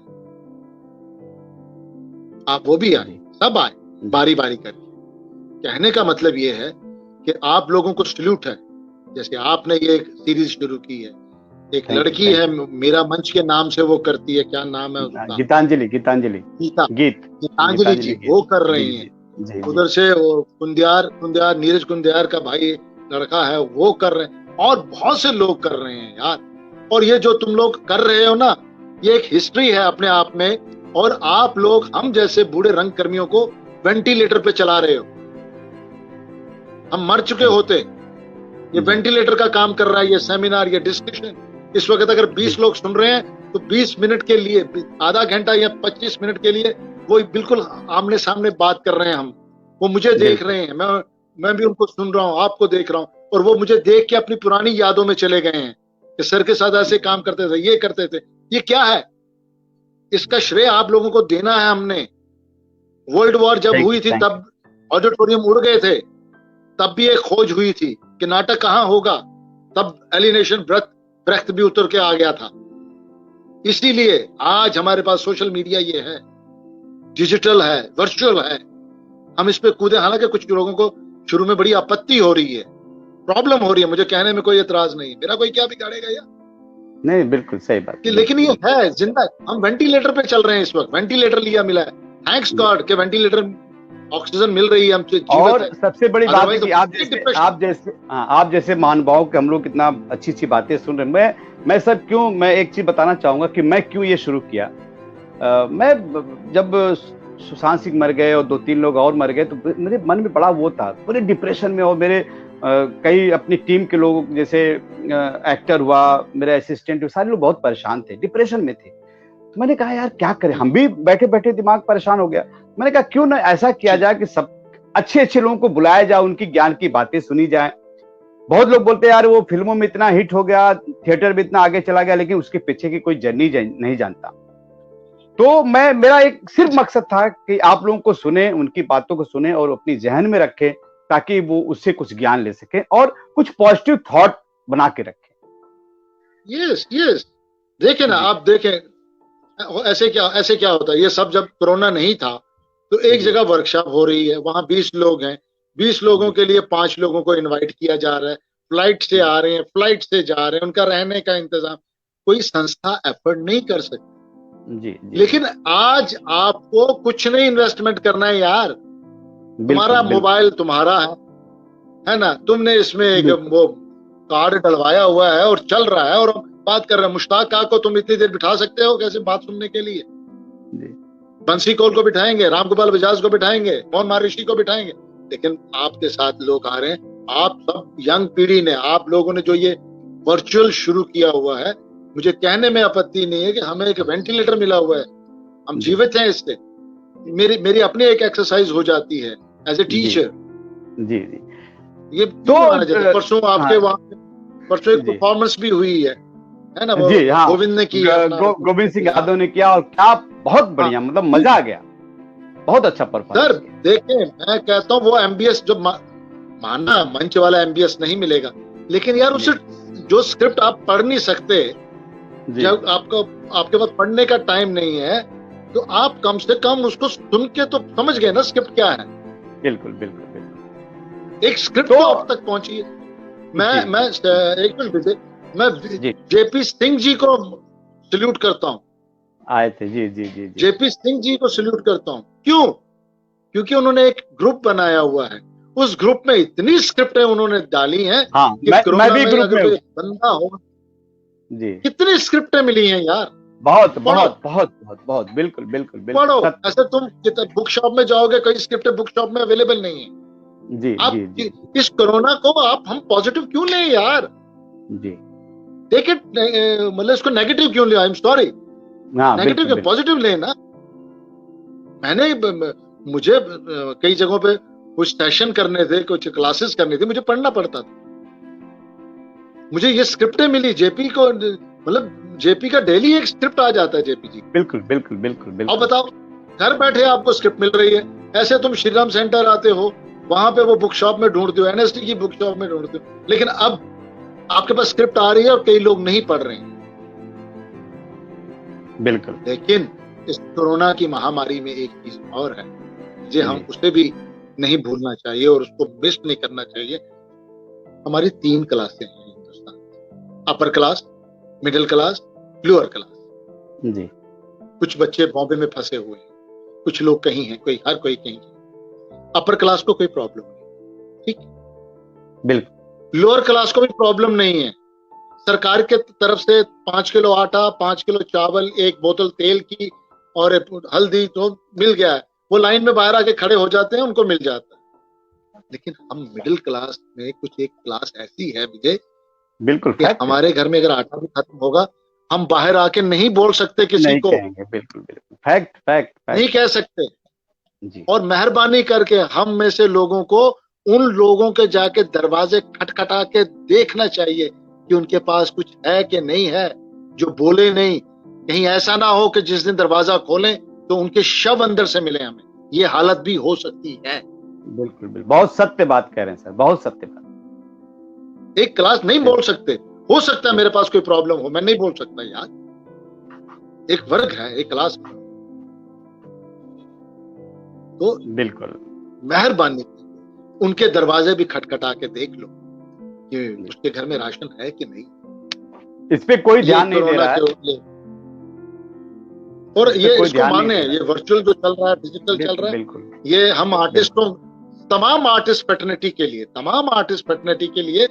आप वो भी आए, सब आए बारी बारी करके। कहने का मतलब ये है कि आप लोगों को सल्यूट है, जैसे आपने ये एक सीरीज शुरू की है, एक लड़की है मेरा मंच के नाम से, वो करती है, क्या नाम है उसका? गीतांजलि गीतांजलि गीतांजलि जी, वो कर रही हैं। उधर से वो कुंदियार नीरज कुंदियार का भाई लड़का है, वो कर रहे हैं, और बहुत से लोग कर रहे हैं यार। और ये जो तुम लोग कर रहे हो ना, ये एक हिस्ट्री है अपने आप में, और आप लोग हम जैसे बूढ़े रंग कर्मियों को वेंटिलेटर पे चला रहे हो। हम मर चुके होते, ये वेंटिलेटर का काम कर रहा है, ये सेमिनार, ये डिस्कशन। इस वक्त अगर 20 लोग सुन रहे हैं तो 20 मिनट के लिए, आधा घंटा या 25 मिनट के लिए वो बिल्कुल आमने सामने बात कर रहे हैं। हम, वो मुझे देख रहे हैं, मैं भी उनको सुन रहा हूँ, आपको देख रहा हूँ, और वो मुझे देख के अपनी पुरानी यादों में चले गए हैं कि सर के साथ ऐसे काम करते थे, ये करते थे। ये क्या है? इसका श्रेय आप लोगों को देना है। हमने वर्ल्ड वॉर जब हुई थी तब ऑडिटोरियम उड़ गए थे, तब भी एक खोज हुई थी कि नाटक कहां होगा, तब एलिनेशन ब्रेख्त भी उतर के आ गया था। इसीलिए आज हमारे पास सोशल मीडिया ये है, डिजिटल है, वर्चुअल है, हम इस पे कूदे। हालांकि कुछ लोगों को शुरू में बड़ी आपत्ति हो रही है, प्रॉब्लम हो रही है, मुझे कहने में कोई एतराज नहीं, मेरा कोई क्या बिगाड़ेगा यार। नहीं, बिल्कुल सही बात कि लेकिन ये है जिंदा। हम वेंटिलेटर पे चल रहे हैं इस वक्त, वेंटिलेटर लिया मिला है, थैंक्स गॉड के वेंटिलेटर, ऑक्सीजन मिल रही है हमसे। और सबसे बड़ी बात है कि आप जैसे महानुभाव के हम लोग कितना अच्छी अच्छी बातें सुन रहे हैं। मैं सर क्यों, मैं एक चीज बताना चाहूंगा कि मैं क्यों ये शुरू किया। मैं जब सुशांत सिंह मर गए और 2-3 लोग और मर गए तो मेरे मन में बड़ा वो था, पूरे डिप्रेशन में। और मेरे कई अपनी टीम के लोग, जैसे एक्टर हुआ, मेरे असिस्टेंट हुआ, सारे लोग बहुत परेशान थे, डिप्रेशन में थे। तो मैंने कहा यार क्या करें, हम भी बैठे बैठे दिमाग परेशान हो गया। मैंने कहा क्यों ना ऐसा किया जाए कि सब अच्छे अच्छे लोगों को बुलाया जाए, उनकी ज्ञान की बातें सुनी जाए। बहुत लोग बोलते हैं यार वो फिल्मों में इतना हिट हो गया, थिएटर में इतना आगे चला गया, लेकिन उसके पीछे की कोई जर्नी नहीं जानता। तो मेरा एक सिर्फ मकसद था कि आप लोगों को सुने, उनकी बातों को सुने और अपनी जहन में रखें, ताकि वो उससे कुछ ज्ञान ले सके और कुछ पॉजिटिव थॉट बना के रखें। यस देखें ना, आप देखें ऐसे क्या होता है। ये सब जब कोरोना नहीं था तो एक जगह वर्कशॉप हो रही है, वहां 20 लोग हैं, 20 लोगों के लिए 5 लोगों को इनवाइट किया जा रहा है, फ्लाइट से आ रहे हैं, फ्लाइट से जा रहे हैं, उनका रहने का इंतजाम कोई संस्था एफर्ट नहीं कर सकती। जी। लेकिन आज आपको कुछ नहीं इन्वेस्टमेंट करना है यार, तुम्हारा मोबाइल तुम्हारा है ना, तुमने इसमें एक वो कार्ड डलवाया हुआ है और चल रहा है, और बात कर रहे हैं। मुश्ताक को तुम इतनी देर बिठा सकते हो कैसे बात सुनने के लिए? बंसी कौल को बिठाएंगे, रामगोपाल बजाज को बिठाएंगे, मोहन महर्षि को बिठाएंगे, लेकिन आपके साथ लोग आ रहे हैं। आप सब यंग पीढ़ी ने, आप लोगों ने जो ये वर्चुअल शुरू किया हुआ है, मुझे कहने में आपत्ति नहीं है कि हमें एक वेंटिलेटर मिला हुआ है, हम जीवित हैं इससे। मेरी अपनी एक एक्सरसाइज हो जाती है एज ए टीचर। जी। ये तो परसों आपके वहां परसों एक परफॉर्मेंस भी हुई है ना, वो गोविंद ने किया, गोविंद सिंह यादव ने किया, और क्या बहुत बढ़िया, मतलब मजा आ गया, बहुत अच्छा परफॉर्मेंस। सर देखें, मैं कहता हूँ वो एमबीएस जो माना मंच वाला एमबीएस नहीं मिलेगा, लेकिन यार उससे जो स्क्रिप्ट आप पढ़ नहीं सकते, जब आपके पास पढ़ने का टाइम नहीं है, तो आप कम से कम उसको सुन के तो समझ गए ना स्क्रिप्ट क्या है। बिल्कुल बिल्कुल बिल्कुल, एक स्क्रिप्ट तो आप तक पहुंची है। मैं एक मिनट, मैं जेपी सिंह जी को सल्यूट करता हूँ। आए थे जी। जेपी सिंह जी को सल्यूट करता हूँ। क्यों? क्योंकि उन्होंने एक ग्रुप बनाया हुआ है, उस ग्रुप में इतनी स्क्रिप्टें उन्होंने डाली हैं। हाँ, मैं भी ग्रुप में बंदा हो जी, कितनी स्क्रिप्टें मिली हैं यार, बहुत बहुत बहुत बहुत बहुत, बिल्कुल बिल्कुल बिल्कुल। पढ़ो, ऐसे तुम बुक शॉप में जाओगे, कई स्क्रिप्टें बुक शॉप में अवेलेबल नहीं है। जी आप जी। इस कोरोना को हम पॉजिटिव क्यों लें यार? जी, टेक इट, मतलब इसको नेगेटिव क्यों लिया? आई एम सॉरी, नेगेटिव क्यों, पॉजिटिव लेना। मुझे कई जगहों पे कुछ सेशन करने थे, कुछ क्लासेस करनी थी, मुझे पढ़ना पड़ता था। मुझे ये स्क्रिप्टें मिली जेपी को, मतलब जेपी का डेली एक स्क्रिप्ट आ जाता है जेपी जी। बिल्कुल बिल्कुल बिल्कुल बिल्कुल। अब बताओ, घर बैठे आपको स्क्रिप्ट मिल रही है। ऐसे तुम श्रीराम सेंटर आते हो, वहां पे वो बुक शॉप में ढूंढते हो, एनएसटी की बुक शॉप में ढूंढते हो, लेकिन अब आपके पास स्क्रिप्ट आ रही है और कई लोग नहीं पढ़ रहे हैं। बिल्कुल। लेकिन इस कोरोना की महामारी में एक चीज और है, जो हम उसे भी नहीं भूलना चाहिए और उसको मिस नहीं करना चाहिए। हमारी 3 क्लासें हैं Hindustan, upper class, middle class, lower class जी। कुछ बच्चे बॉम्बे में फंसे हुए हैं, कुछ लोग कहीं हैं, हर कोई कहीं। अपर क्लास को कोई प्रॉब्लम नहीं, ठीक, बिल्कुल। लोअर क्लास को भी प्रॉब्लम नहीं है। सरकार के तरफ से 5 किलो आटा, 5 किलो चावल, 1 बोतल तेल की और हल्दी तो मिल गया है। वो लाइन में बाहर आके खड़े हो जाते हैं, उनको मिल जाता है। लेकिन हम मिडिल क्लास में कुछ एक क्लास ऐसी है विजय, बिल्कुल कि हमारे घर में अगर आटा भी खत्म होगा, हम बाहर आके नहीं बोल सकते किसी नहीं को, कहेंगे, बिल्कुल बिल्कुल, फैक्ट फैक्ट नहीं फैक्ट कह सकते। जी। और मेहरबानी करके हम में से लोगों को उन लोगों के जाके दरवाजे खटखटा के देखना चाहिए कि उनके पास कुछ है कि नहीं है, जो बोले नहीं। कहीं ऐसा ना हो कि जिस दिन दरवाजा खोलें तो उनके शव अंदर से मिले हमें, ये हालत भी हो सकती है। बिल्कुल बिल्कुल, बहुत सत्य बात कह रहे हैं सर, बहुत सत्य बात। एक क्लास नहीं बोल सकते, हो सकता है मेरे पास कोई प्रॉब्लम हो, मैं नहीं बोल सकता यार, एक वर्ग है, एक क्लास है। तो बिल्कुल, मेहरबानी उनके दरवाजे भी खटखटा के देख लो कि उसके घर में राशन है कि नहीं। इस पे कोई ध्यान नहीं दे रहा है, और ये इसको माने, ये वर्चुअल जो चल रहा है, डिजिटल चल रहा है, ये हम आर्टिस्टों, तमाम आर्टिस्ट फ्रेटर्निटी के लिए, तमाम आर्टिस्ट फ्रेटर्निटी के लिए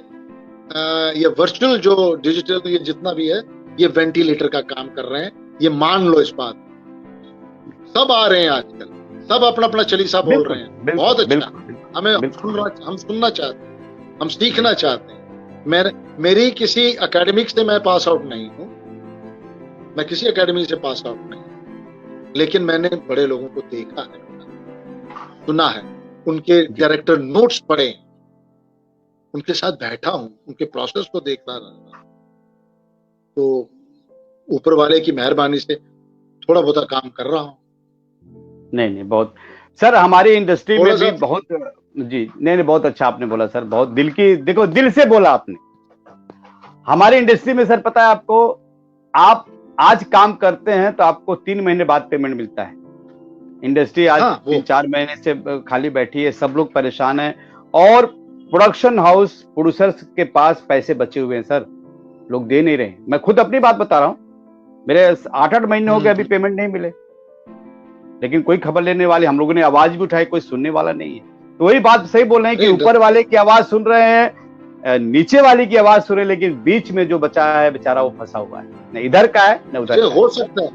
ये वर्चुअल जो डिजिटल ये जितना भी है, ये वेंटिलेटर का काम कर रहे हैं। ये मान लो इस बात, सब आ रहे हैं आजकल, सब अपना अपना चलीसा बोल रहे हैं, बहुत अच्छा। हम सुनना चाहते हैं, हम सीखना चाहते हैं। मेरी किसी एकेडमिक से मैं पास आउट नहीं हूँ, मैं किसी एकेडमी से पास आउट नहीं, लेकिन मैंने बड़े लोगों को देखा है, सुना है, उनके डायरेक्टर नोट्स पढ़े, उनके साथ बैठा हूं, उनके प्रोसेस को देखता रहा। तो ऊपर वाले की मेहरबानी से थोड़ा बहुत काम कर रहा हूं। नहीं नहीं, बहुत सर, हमारी इंडस्ट्री में भी बहुत जी, नहीं बहुत अच्छा आपने बोला सर, बहुत दिल की, देखो दिल से बोला आपने। हमारी इंडस्ट्री में सर पता है आपको, आप आज काम करते हैं तो आपको 3 महीने बाद पेमेंट मिलता है। इंडस्ट्री आज 3-4 महीने से खाली बैठी है, सब लोग परेशान हैं, और प्रोडक्शन हाउस प्रोड्यूसर्स के पास पैसे बचे हुए हैं सर, लोग दे नहीं रहे। मैं खुद अपनी बात बता रहा हूं, मेरे 8-8 महीने हो गए अभी पेमेंट नहीं मिले, लेकिन कोई खबर लेने वाले, हम लोगों ने आवाज भी उठाई, कोई सुनने वाला नहीं है। तो वही बात सही बोल रहे हैं कि ऊपर वाले की आवाज सुन रहे हैं, नीचे वाले की आवाज सुन रहे हैं, लेकिन बीच में जो बचा है बेचारा वो फंसा हुआ है, न इधर का है न उधर। हो सकता है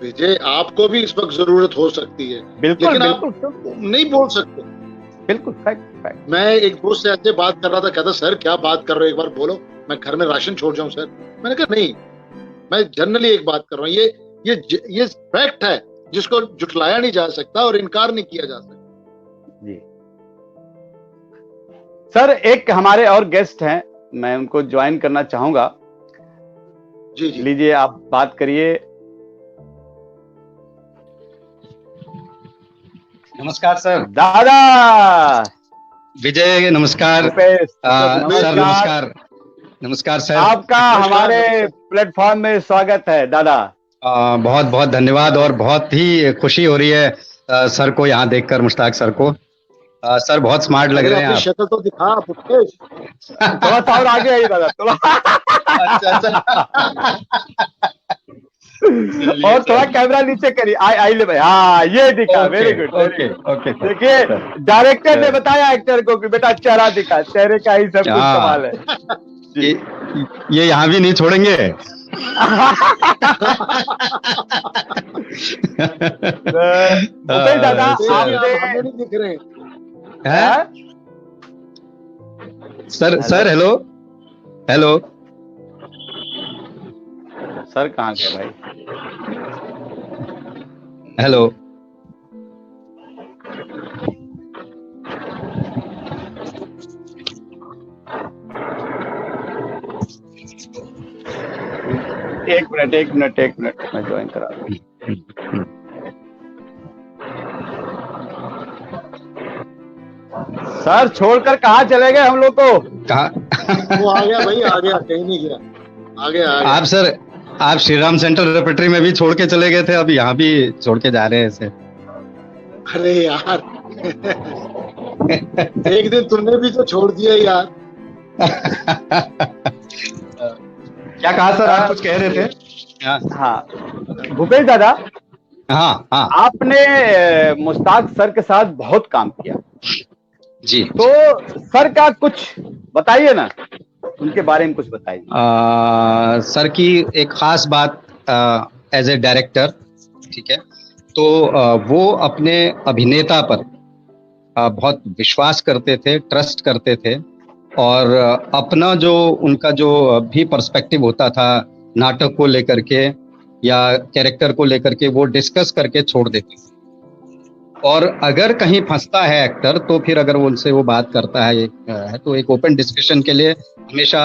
विजय, आपको भी इस वक्त जरूरत हो सकती है, बिल्कुल, लेकिन बिल्कुल, आप नहीं बोल सकते। बिल्कुल फैक्ट। मैं एक दोस्त से ऐसे बात कर रहा था, कहता सर क्या बात कर रहे हो, एक बार बोलो, मैं घर में राशन छोड़ जाऊं सर। मैंने कहा नहीं, मैं जनरली एक बात कर रहा हूं, ये फैक्ट है जिसको जुटलाया नहीं जा सकता और इनकार नहीं किया जा सकता। जी सर, एक हमारे और गेस्ट हैं, मैं उनको ज्वाइन करना चाहूंगा। जी जी, लीजिए आप बात करिए। नमस्कार सर। दादा विजय नमस्कार। सर नमस्कार। नमस्कार सर, आपका हमारे प्लेटफॉर्म में स्वागत है दादा। बहुत बहुत धन्यवाद, और बहुत ही खुशी हो रही है सर को यहाँ देखकर, मुश्ताक सर को। सर बहुत स्मार्ट लग रहे हैं आप। शक्ल तो दिखा पुष्पेश, थोड़ा सा और आगे आइए दादा, थोड़ा अच्छा और थोड़ा कैमरा नीचे करिए, आई ले भाई, हाँ ये दिखा, वेरी गुड। ओके। देखिए डायरेक्टर ने बताया एक्टर को कि बेटा चेहरा दिखा, चेहरे का ही सब कुछ कमाल है। ये यहाँ भी नहीं छोड़ेंगे। दादा आपने नहीं दिख रहे हैं सर। हेलो सर, कहाँ गए भाई? हेलो, एक मिनट मैं ज्वाइन करा दूं। सर छोड़कर कहाँ चले गए हम लोग को? वो आ गया भाई, आ गया, कहीं नहीं गया, आ गया। आप सर, आप श्री राम सेंटर रेपेटरी में भी छोड़ के चले गए थे, अब यहाँ भी छोड़ के जा रहे हैं इसे। अरे यार एक दिन तुमने भी तो छोड़ दिया यार। क्या कहा सर, आप कुछ कह रहे थे? हाँ भूपेश दादा, हाँ, आपने मुश्ताक सर के साथ बहुत काम किया जी, तो सर का कुछ बताइए ना, उनके बारे में कुछ बताइए। सर की एक खास बात एज ए डायरेक्टर, ठीक है, तो वो अपने अभिनेता पर बहुत विश्वास करते थे, ट्रस्ट करते थे, और अपना जो उनका जो भी पर्सपेक्टिव होता था नाटक को लेकर के या कैरेक्टर को लेकर के, वो डिस्कस करके छोड़ देते थे। और अगर कहीं फंसता है एक्टर, तो फिर अगर वो उनसे वो बात करता है तो एक ओपन डिस्कशन के लिए हमेशा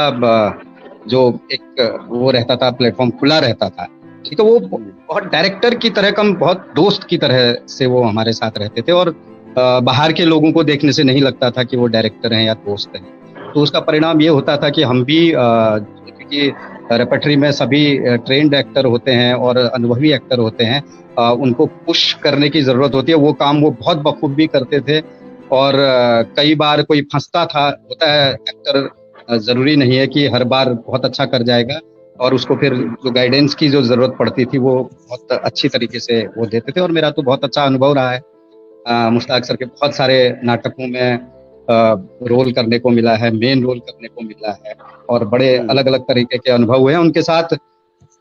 जो एक वो रहता था, प्लेटफॉर्म खुला रहता था। ठीक है, वो बहुत डायरेक्टर की तरह कम, बहुत दोस्त की तरह से वो हमारे साथ रहते थे, और बाहर के लोगों को देखने से नहीं लगता था कि वो डायरेक्टर हैं या दोस्त हैं। तो उसका परिणाम ये होता था कि हम भी, क्योंकि रेपर्टरी में सभी ट्रेन्ड एक्टर होते हैं और अनुभवी एक्टर होते हैं, उनको पुश करने की जरूरत होती है। वो काम वो बहुत बखूबी करते थे, और कई बार कोई फंसता था, होता है एक्टर जरूरी नहीं है कि हर बार बहुत अच्छा कर जाएगा, और उसको फिर जो गाइडेंस की जो जरूरत पड़ती थी वो बहुत अच्छी तरीके से वो देते थे। और मेरा तो बहुत अच्छा अनुभव रहा है, मुश्ताक सर के बहुत सारे नाटकों में रोल करने को मिला है, मेन रोल करने को मिला है, और बड़े अलग अलग तरीके के अनुभव हुए हैं उनके साथ।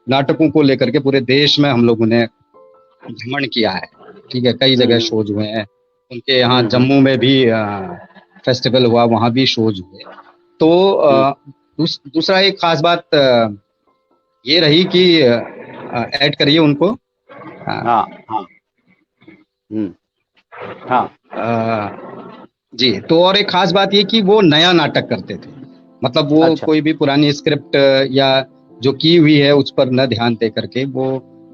नाटकों को लेकर के पूरे देश में हम लोगों ने भ्रमण किया है। ठीक है, कई जगह शोज हुए हैं उनके, यहाँ जम्मू में भी फेस्टिवल हुआ, वहाँ भी शोज हुए। तो दूसरा एक खास बात ये रही कि ऐड करिए उनको। हाँ हाँ हाँ जी। तो और एक खास बात ये कि वो नया नाटक करते थे, मतलब वो अच्छा। कोई भी पुरानी स्क्रिप्ट या जो की हुई है उस पर न ध्यान दे करके वो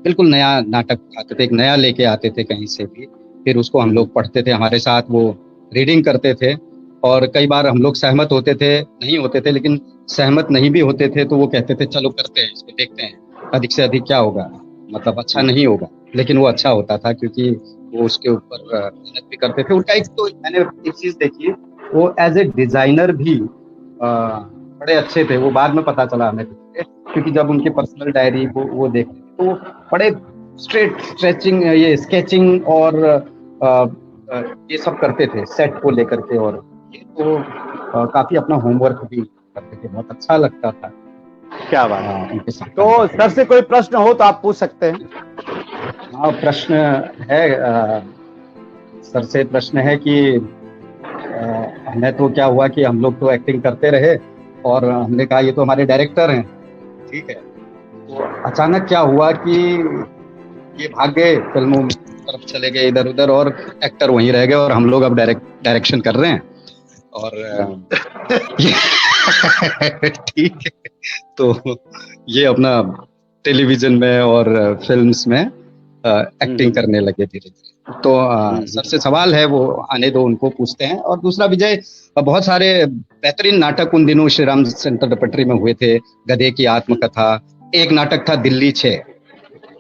बिल्कुल नया नाटक उठाते थे, एक नया लेके आते थे कहीं से भी, फिर उसको हम लोग पढ़ते थे, हमारे साथ वो रीडिंग करते थे। और कई बार हम लोग सहमत होते थे, नहीं होते थे, लेकिन सहमत नहीं भी होते थे तो वो कहते थे चलो करते हैं, इसको देखते हैं, अधिक से अधिक क्या होगा, मतलब अच्छा नहीं होगा, लेकिन वो अच्छा होता था क्योंकि वो उसके ऊपर मेहनत भी करते थे। उनका एक, तो मैंने एक चीज देखी, वो एज ए डिजाइनर भी बड़े अच्छे थे। वो बाद में पता चला हमें, क्योंकि जब उनके पर्सनल डायरी वो देखते थे तो वो बड़े स्ट्रेट स्ट्रेचिंग, ये स्केचिंग और ये सब करते थे सेट को लेकर के, और ये तो काफी अपना होमवर्क भी करते थे, बहुत अच्छा लगता था। क्या बात है। उनके साथ। तो सर से कोई प्रश्न हो तो आप पूछ सकते हैं। हाँ, प्रश्न है, सर से प्रश्न है कि हमें तो क्या हुआ कि हम लोग तो एक्टिंग करते रहे, और हमने कहा ये तो हमारे डायरेक्टर हैं, ठीक है, तो अचानक क्या हुआ कि ये भाग गए, फिल्मों की तरफ चले गए इधर उधर, और एक्टर वहीं रह गए, और हम लोग अब डायरेक्शन कर रहे हैं, और ठीक है, तो ये अपना टेलीविजन में और फिल्म्स में एक्टिंग करने लगे धीरे धीरे। तो सर से सवाल है, वो आने दो, उनको पूछते हैं। और दूसरा, विजय, बहुत सारे बेहतरीन नाटक उन दिनों श्री राम सेंटर रेपर्टरी में हुए थे। गधे की आत्मकथा, एक नाटक था दिल्ली 6,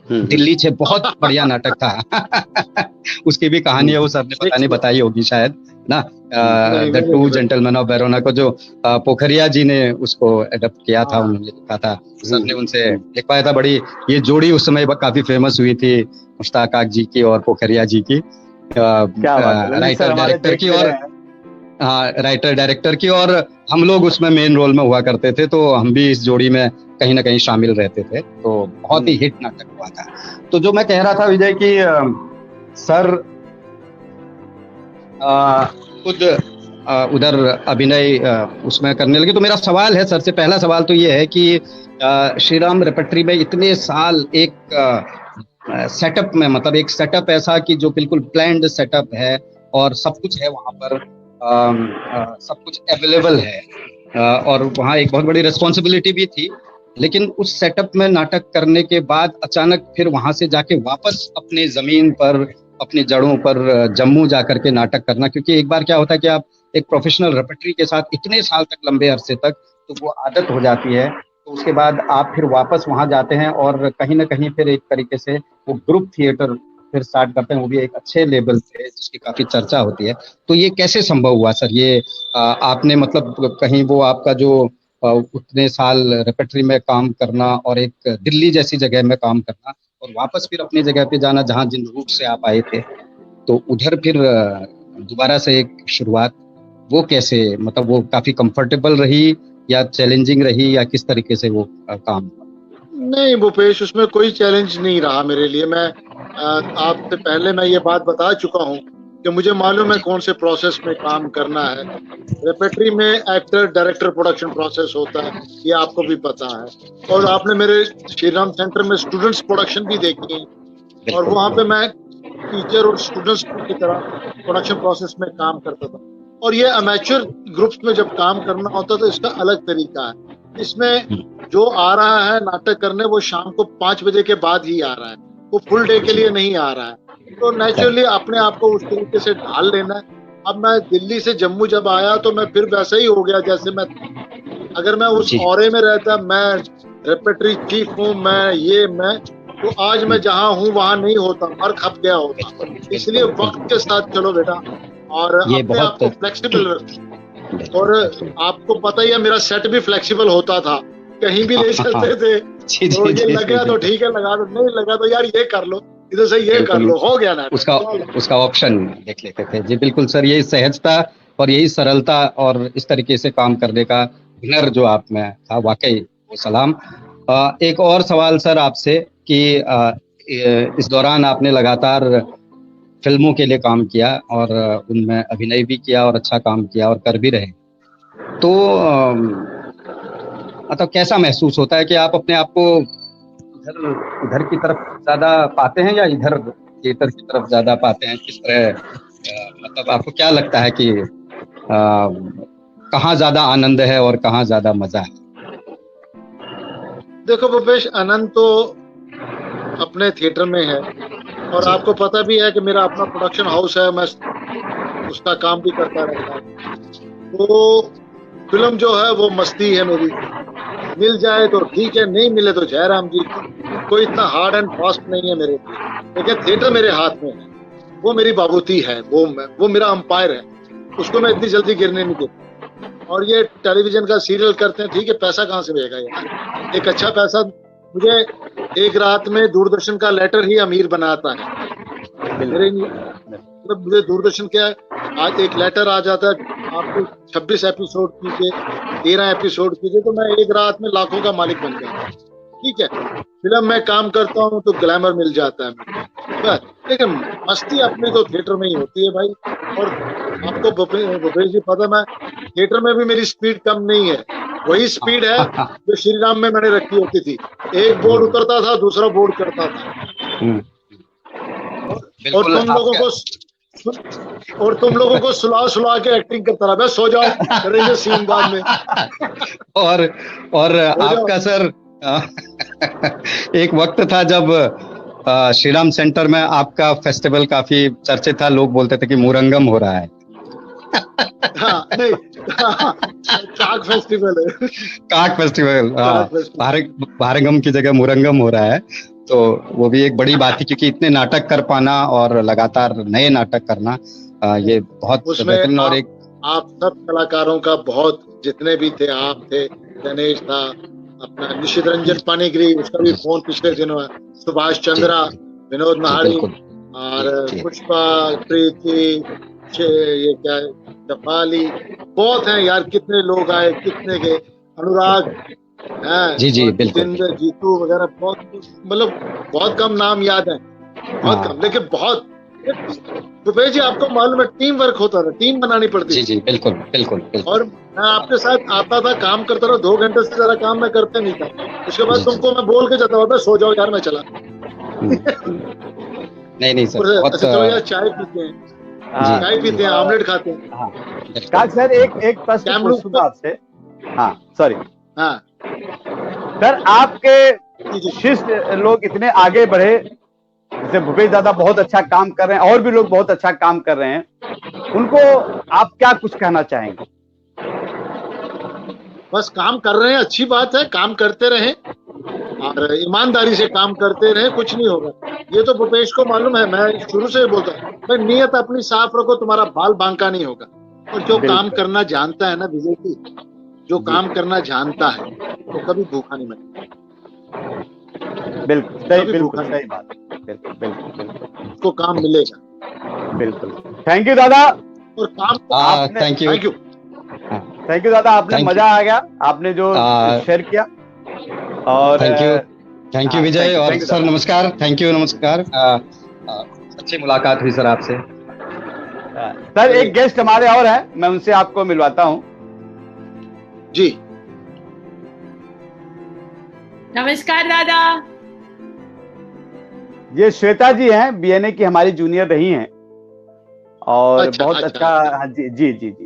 दिल्ली 6 बहुत बढ़िया नाटक था। उसकी भी कहानी है, वो सर ने पता नहीं बताई होगी शायद ना, the two gentleman of Verona को, जो पोखरिया जी ने उसको एडप्ट किया था, उन्होंने लिखा था, सर ने उनसे लिखवाया था। बड़ी ये जोड़ी उस समय काफी फेमस हुई थी, मुश्ताक जी की और पोखरिया जी की, राइटर डायरेक्टर की, और हाँ, राइटर डायरेक्टर की, और हम लोग उसमें मेन रोल में हुआ करते थे, तो हम भी इस जोड़ी में कहीं ना कहीं शामिल रहते थे, तो बहुत ही हिट नाटक हुआ था। तो जो मैं कह रहा था विजय कि सर खुद उधर अभिनय उसमें करने लगे। तो मेरा सवाल है सर से, पहला सवाल तो ये है कि श्री राम रेपर्टरी में इतने साल एक सेटअप में, मतलब एक सेटअप ऐसा कि जो बिल्कुल प्लान्ड सेटअप है और सब कुछ है वहाँ पर, सब कुछ अवेलेबल है, और वहाँ एक बहुत बड़ी रिस्पॉन्सिबिलिटी भी थी, लेकिन उस सेटअप में नाटक करने के बाद अचानक फिर वहाँ से जाके वापस अपने जमीन पर, अपनी जड़ों पर जम्मू जाकर के नाटक करना, क्योंकि एक बार क्या होता है कि आप एक प्रोफेशनल रेपर्टरी के साथ इतने साल तक, लंबे अरसे तक, तो वो आदत हो जाती है, तो उसके बाद आप फिर वापस वहाँ जाते हैं और कहीं ना कहीं फिर एक तरीके से वो ग्रुप थिएटर फिर स्टार्ट करते हैं, वो भी एक अच्छे लेवल पे जिसकी काफी चर्चा होती है। तो ये कैसे संभव हुआ सर? ये आपने मतलब कहीं वो आपका जो उतने साल रेपर्टरी में काम करना और एक दिल्ली जैसी जगह में काम करना और वापस फिर अपनी जगह पे जाना जहाँ जिन रूट से आप आए थे, तो उधर फिर दोबारा से एक शुरुआत, वो कैसे, मतलब वो काफी कंफर्टेबल रही या चैलेंजिंग रही, या किस तरीके से वो काम? नहीं भूपेश, उसमें कोई चैलेंज नहीं रहा मेरे लिए। मैं आपसे पहले मैं ये बात बता चुका हूँ कि मुझे मालूम है कौन से प्रोसेस में काम करना है। रेपेट्री में एक्टर डायरेक्टर प्रोडक्शन प्रोसेस होता है, ये आपको भी पता है। और आपने मेरे श्री राम सेंटर में स्टूडेंट्स प्रोडक्शन भी देखी है, और वहाँ पे मैं टीचर और स्टूडेंट्स की तरह प्रोडक्शन प्रोसेस में काम करता था। और ये अमेच्योर ग्रुप्स में जब काम करना होता है तो इसका अलग तरीका है। इसमें जो आ रहा है नाटक करने वो शाम को 5 बजे के बाद ही आ रहा है, वो फुल डे के लिए नहीं आ रहा है। तो नेचुरली अपने आप को उस तरीके से ढाल लेना है। अब मैं दिल्ली से जम्मू जब आया तो मैं फिर वैसा ही हो गया जैसे मैं, अगर मैं उस औरे में रहता, मैं रेपेट्री चीफ हूँ, मैं तो आज मैं जहाँ हूँ वहाँ नहीं होता, मर खप गया होता। इसलिए वक्त के साथ चलो बेटा, और अपने आप को फ्लेक्सिबल रखो। और आपको पता ही है मेरा सेट भी फ्लेक्सिबल होता था, कहीं भी ले चलते थे। तो ये लगा तो ठीक है लगा दो, नहीं लगा तो यार ये कर लो, इधर से ये कर लो, हो गया ना, उसका ऑप्शन देख लेते थे। जी बिल्कुल सर, यही सहजता और यही सरलता और इस तरीके से काम करने का हुनर जो आप में था, वाकई सलाम। एक और सवाल सर आपसे कि इस दौरान आपने लगातार फिल्मों के लिए काम किया और उनमें अभिनय भी किया और अच्छा काम किया और कर भी रहे, तो मतलब कैसा महसूस होता है कि आप अपने आप को इधर की तरफ ज्यादा पाते हैं या इधर थिएटर की तरफ ज्यादा पाते हैं? किस तरह मतलब आपको क्या लगता है कि कहाँ ज्यादा आनंद है और कहाँ ज्यादा मजा है? देखो भूपेश, आनंद तो अपने थिएटर में है, और आपको पता भी है कि मेरा अपना प्रोडक्शन हाउस है, मैं उसका काम भी करता रहता हूँ। तो फिल्म जो है वो मस्ती है मेरी, मिल जाए तो ठीक है, नहीं मिले तो जयराम जी, कोई इतना हार्ड एंड फास्ट नहीं है मेरे लिए। लेकिन थिएटर मेरे हाथ में है, वो मेरी बाबूती है, वो मेरा अंपायर है, उसको मैं इतनी जल्दी गिरने नहीं देता। और ये टेलीविजन का सीरियल करते हैं, ठीक है, पैसा कहाँ से मिलेगा यार? एक अच्छा पैसा मुझे एक रात में दूरदर्शन का लेटर ही अमीर बनाता है। मेरे मतलब मुझे दूरदर्शन क्या, आज एक लेटर आ जाता है आपको 26 एपिसोड कीजिए, 13 एपिसोड कीजिए, तो मैं एक रात में लाखों का मालिक बन गया। ठीक है, फिल्म में काम करता हूँ तो ग्लैमर मिल जाता है बस, लेकिन मस्ती अपनी तो थिएटर में ही होती है भाई। और आपको भूपेश जी पता, मैं थिएटर में भी मेरी स्पीड कम नहीं है, वही स्पीड है जो श्री राम में मैंने रखी होती थी। एक बोर्ड उतरता था, दूसरा बोर्ड चढ़ता था। और तुम लोगों को सुला के एक्टिंग करता रहा, सो जाओ करेंगे सीन बाद में। और आपका सर एक वक्त था जब श्री राम सेंटर में आपका फेस्टिवल काफी चर्चित था, लोग बोलते थे कि मुरंगम हो रहा है। हाँ, नहीं, काक फेस्टिवल है, काक फेस्टिवल, भारंगम की जगह मुरंगम हो रहा है। तो वो भी एक बड़ी बात थी, क्योंकि इतने नाटक कर पाना और लगातार नए नाटक करना, ये बहुत बेहतरीन। और एक आप सब कलाकारों का बहुत, जितने भी थे, आप थे, गणेश था, अपना निशित रंजन पानीगिरी, उसका भी फोन पिछले दिनों, सुभाष चंद्रा, विनोद महाड़ी, और पुष्पा, प्रीति, ये क्या दफाली, बहुत हैं यार, कितने लोग आए, कितने के, अनुराग, जी बिल्कुल, जीतू वगैरह, बहुत, मतलब बहुत कम नाम याद है, बहुत कम, लेकिन बहुत। भूपेश जी आपको मालूम है टीम वर्क होता था, टीम बनानी पड़ती। जी बिल्कुल बिल्कुल। और मैं आपके साथ आता था, काम करता रहा, 2 घंटे से ज्यादा काम मैं करते नहीं था। उसके बाद तुमको मैं बोल के जाता था, सो जाओ यार, मैं चला। नहीं सर, अच्छा चलो यार, चाय पीते हैं, ऑमलेट खाते हैं। काश सर, एक प्रश्न पूछूंगा आपसे। हाँ सॉरी, हाँ सर, आपके शिष्य लोग इतने आगे बढ़े, जैसे भूपेश दादा बहुत अच्छा काम कर रहे हैं, और भी लोग बहुत अच्छा काम कर रहे हैं, उनको आप क्या कुछ कहना चाहेंगे? बस काम कर रहे हैं, अच्छी बात है, काम करते रहें और ईमानदारी से काम करते रहें, कुछ नहीं होगा। ये तो भूपेश को मालूम है, मैं शुरू से बोलता हूँ, भाई नीयत अपनी साफ रखो, तुम्हारा बाल बांका नहीं होगा। और जो काम करना जानता है ना विजय जी, जो काम करना जानता है तो कभी भूखा नहीं मरता। बिल्कुल सही बात, बिल्कुल उसको काम मिलेगा। बिल्कुल। थैंक यू दादा। और काम थैंक यू दादा, आपने मजा आ गया, आपने जो शेयर किया। और थैंक यू विजय। और सर नमस्कार, थैंक यू, नमस्कार। अच्छी मुलाकात हुई सर आपसे। सर एक गेस्ट हमारे और है, मैं उनसे आपको मिलवाता हूँ। जी नमस्कार दादा। ये श्वेता जी हैं, बीएनए की हमारी जूनियर रही हैं और बहुत अच्छा। हाँ जी जी जी जी।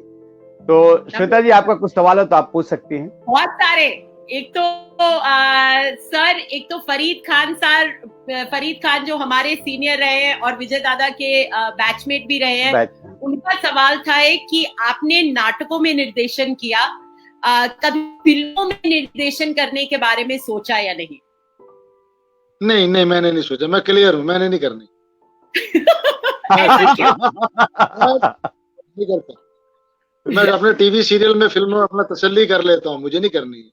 तो श्वेता जी आपका कुछ सवाल हो तो आप पूछ सकती हैं। बहुत सारे। एक तो सर, एक तो फरीद खान जो हमारे सीनियर रहे हैं और विजय दादा के बैचमेट भी रहे हैं, उनका सवाल था कि आपने नाटकों में निर्देशन किया, कभी फिल्मों में निर्देशन करने के बारे में सोचा या नहीं? नहीं नहीं, मैंने नहीं सोचा, मैं क्लियर हूँ, मैंने नहीं करनी। नहीं करता, मैं अपने टीवी सीरियल में, फिल्म में अपना तसल्ली कर लेता हूँ, मुझे नहीं करनी है।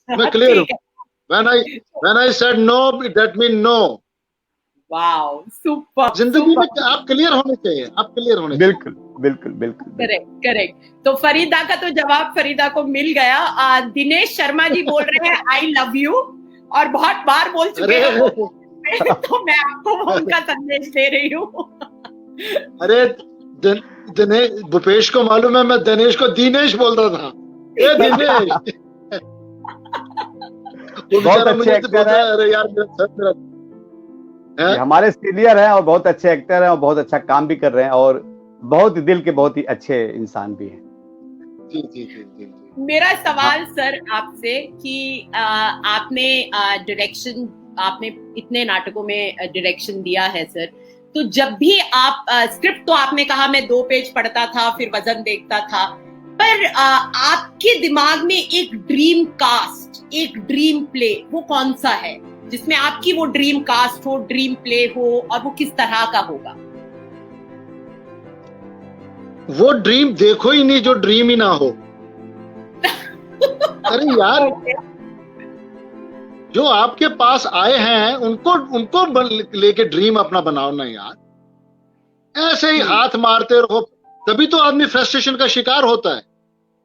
मैं क्लियर हूँ। When I said no, that means no. Wow, super. जिंदगी में आप क्लियर होने चाहिए, आप क्लियर होने चाहिए। बिल्कुल बिल्कुल बिल्कुल, करेक्ट। तो फरीदा का तो जवाब फरीदा को मिल गया। दिनेश शर्मा जी बोल रहे हैं आई लव यू, और बहुत बार बोल चुके हैं तो मैं आपको उनका संदेश दे रही हूँ। अरे दिनेश, भूपेश को मालूम है मैं दिनेश को दिनेश बोलता था। ए दिनेश बहुत अच्छे एक्टर है। अरे यार मेरा हमारे सीनियर हैं और बहुत अच्छे एक्टर हैं और बहुत अच्छा काम भी कर रहे हैं और बहुत दिल के बहुत ही अच्छे इंसान भी हैं। जी जी जी जी। मेरा सवाल सर आपसे कि आपने डायरेक्शन, आपने इतने नाटकों में डायरेक्शन दिया है सर, तो जब भी आप स्क्रिप्ट, तो आपने कहा मैं 2 पेज पढ़ता था फिर वजन देखता था, पर आपके दिमाग में एक ड्रीम कास्ट, एक ड्रीम प्ले, वो कौन सा है जिसमें आपकी वो ड्रीम कास्ट हो, ड्रीम प्ले हो, और वो किस तरह का होगा? वो ड्रीम देखो ही नहीं जो ड्रीम ही ना हो। अरे यार, जो आपके पास आए हैं उनको लेके ड्रीम अपना बनाओ ना यार। ऐसे ही हाथ मारते रहो, तभी तो आदमी फ्रस्ट्रेशन का शिकार होता है।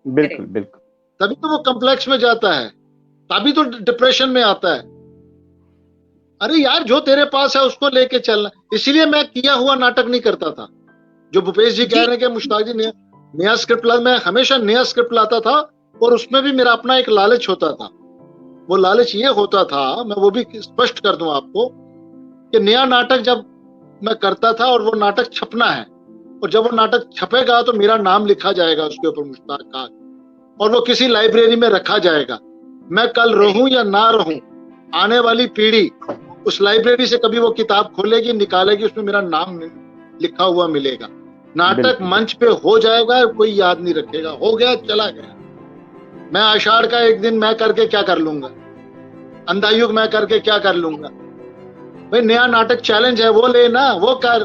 बिल्कुल बिल्कुल। तभी तो वो कॉम्प्लेक्स में जाता है, तभी तो डिप्रेशन में आता है। अरे यार, जो तेरे पास है उसको लेके चलना। इसीलिए मैं किया हुआ नाटक नहीं करता था। जो भूपेश जी कह रहे हैं कि मुश्ताक जी नया स्क्रिप्ट ला, मैं हमेशा नया स्क्रिप्ट लाता था और उसमें भी मेरा अपना एक लालच होता था। वो लालच ये होता था, मैं वो भी स्पष्ट कर दूं आपको, कि नया नाटक जब मैं करता था और वो नाटक छपना है, और जब वो नाटक छपेगा तो मेरा नाम लिखा जाएगा उसके ऊपर, मुश्ताक का, और वो किसी लाइब्रेरी में रखा जाएगा। मैं कल रहूं या ना रहूं, आने वाली पीढ़ी उस लाइब्रेरी से कभी वो किताब खोलेगी, निकालेगी, उसमें मेरा नाम लिखा हुआ मिलेगा। नाटक मंच पे हो जाएगा, कोई याद नहीं रखेगा, हो गया चला गया। मैं आषाढ़ का एक दिन मैं करके क्या कर लूंगा, अंधायुग मैं करके क्या कर लूंगा। भाई नया नाटक चैलेंज है, वो लेना, वो कर,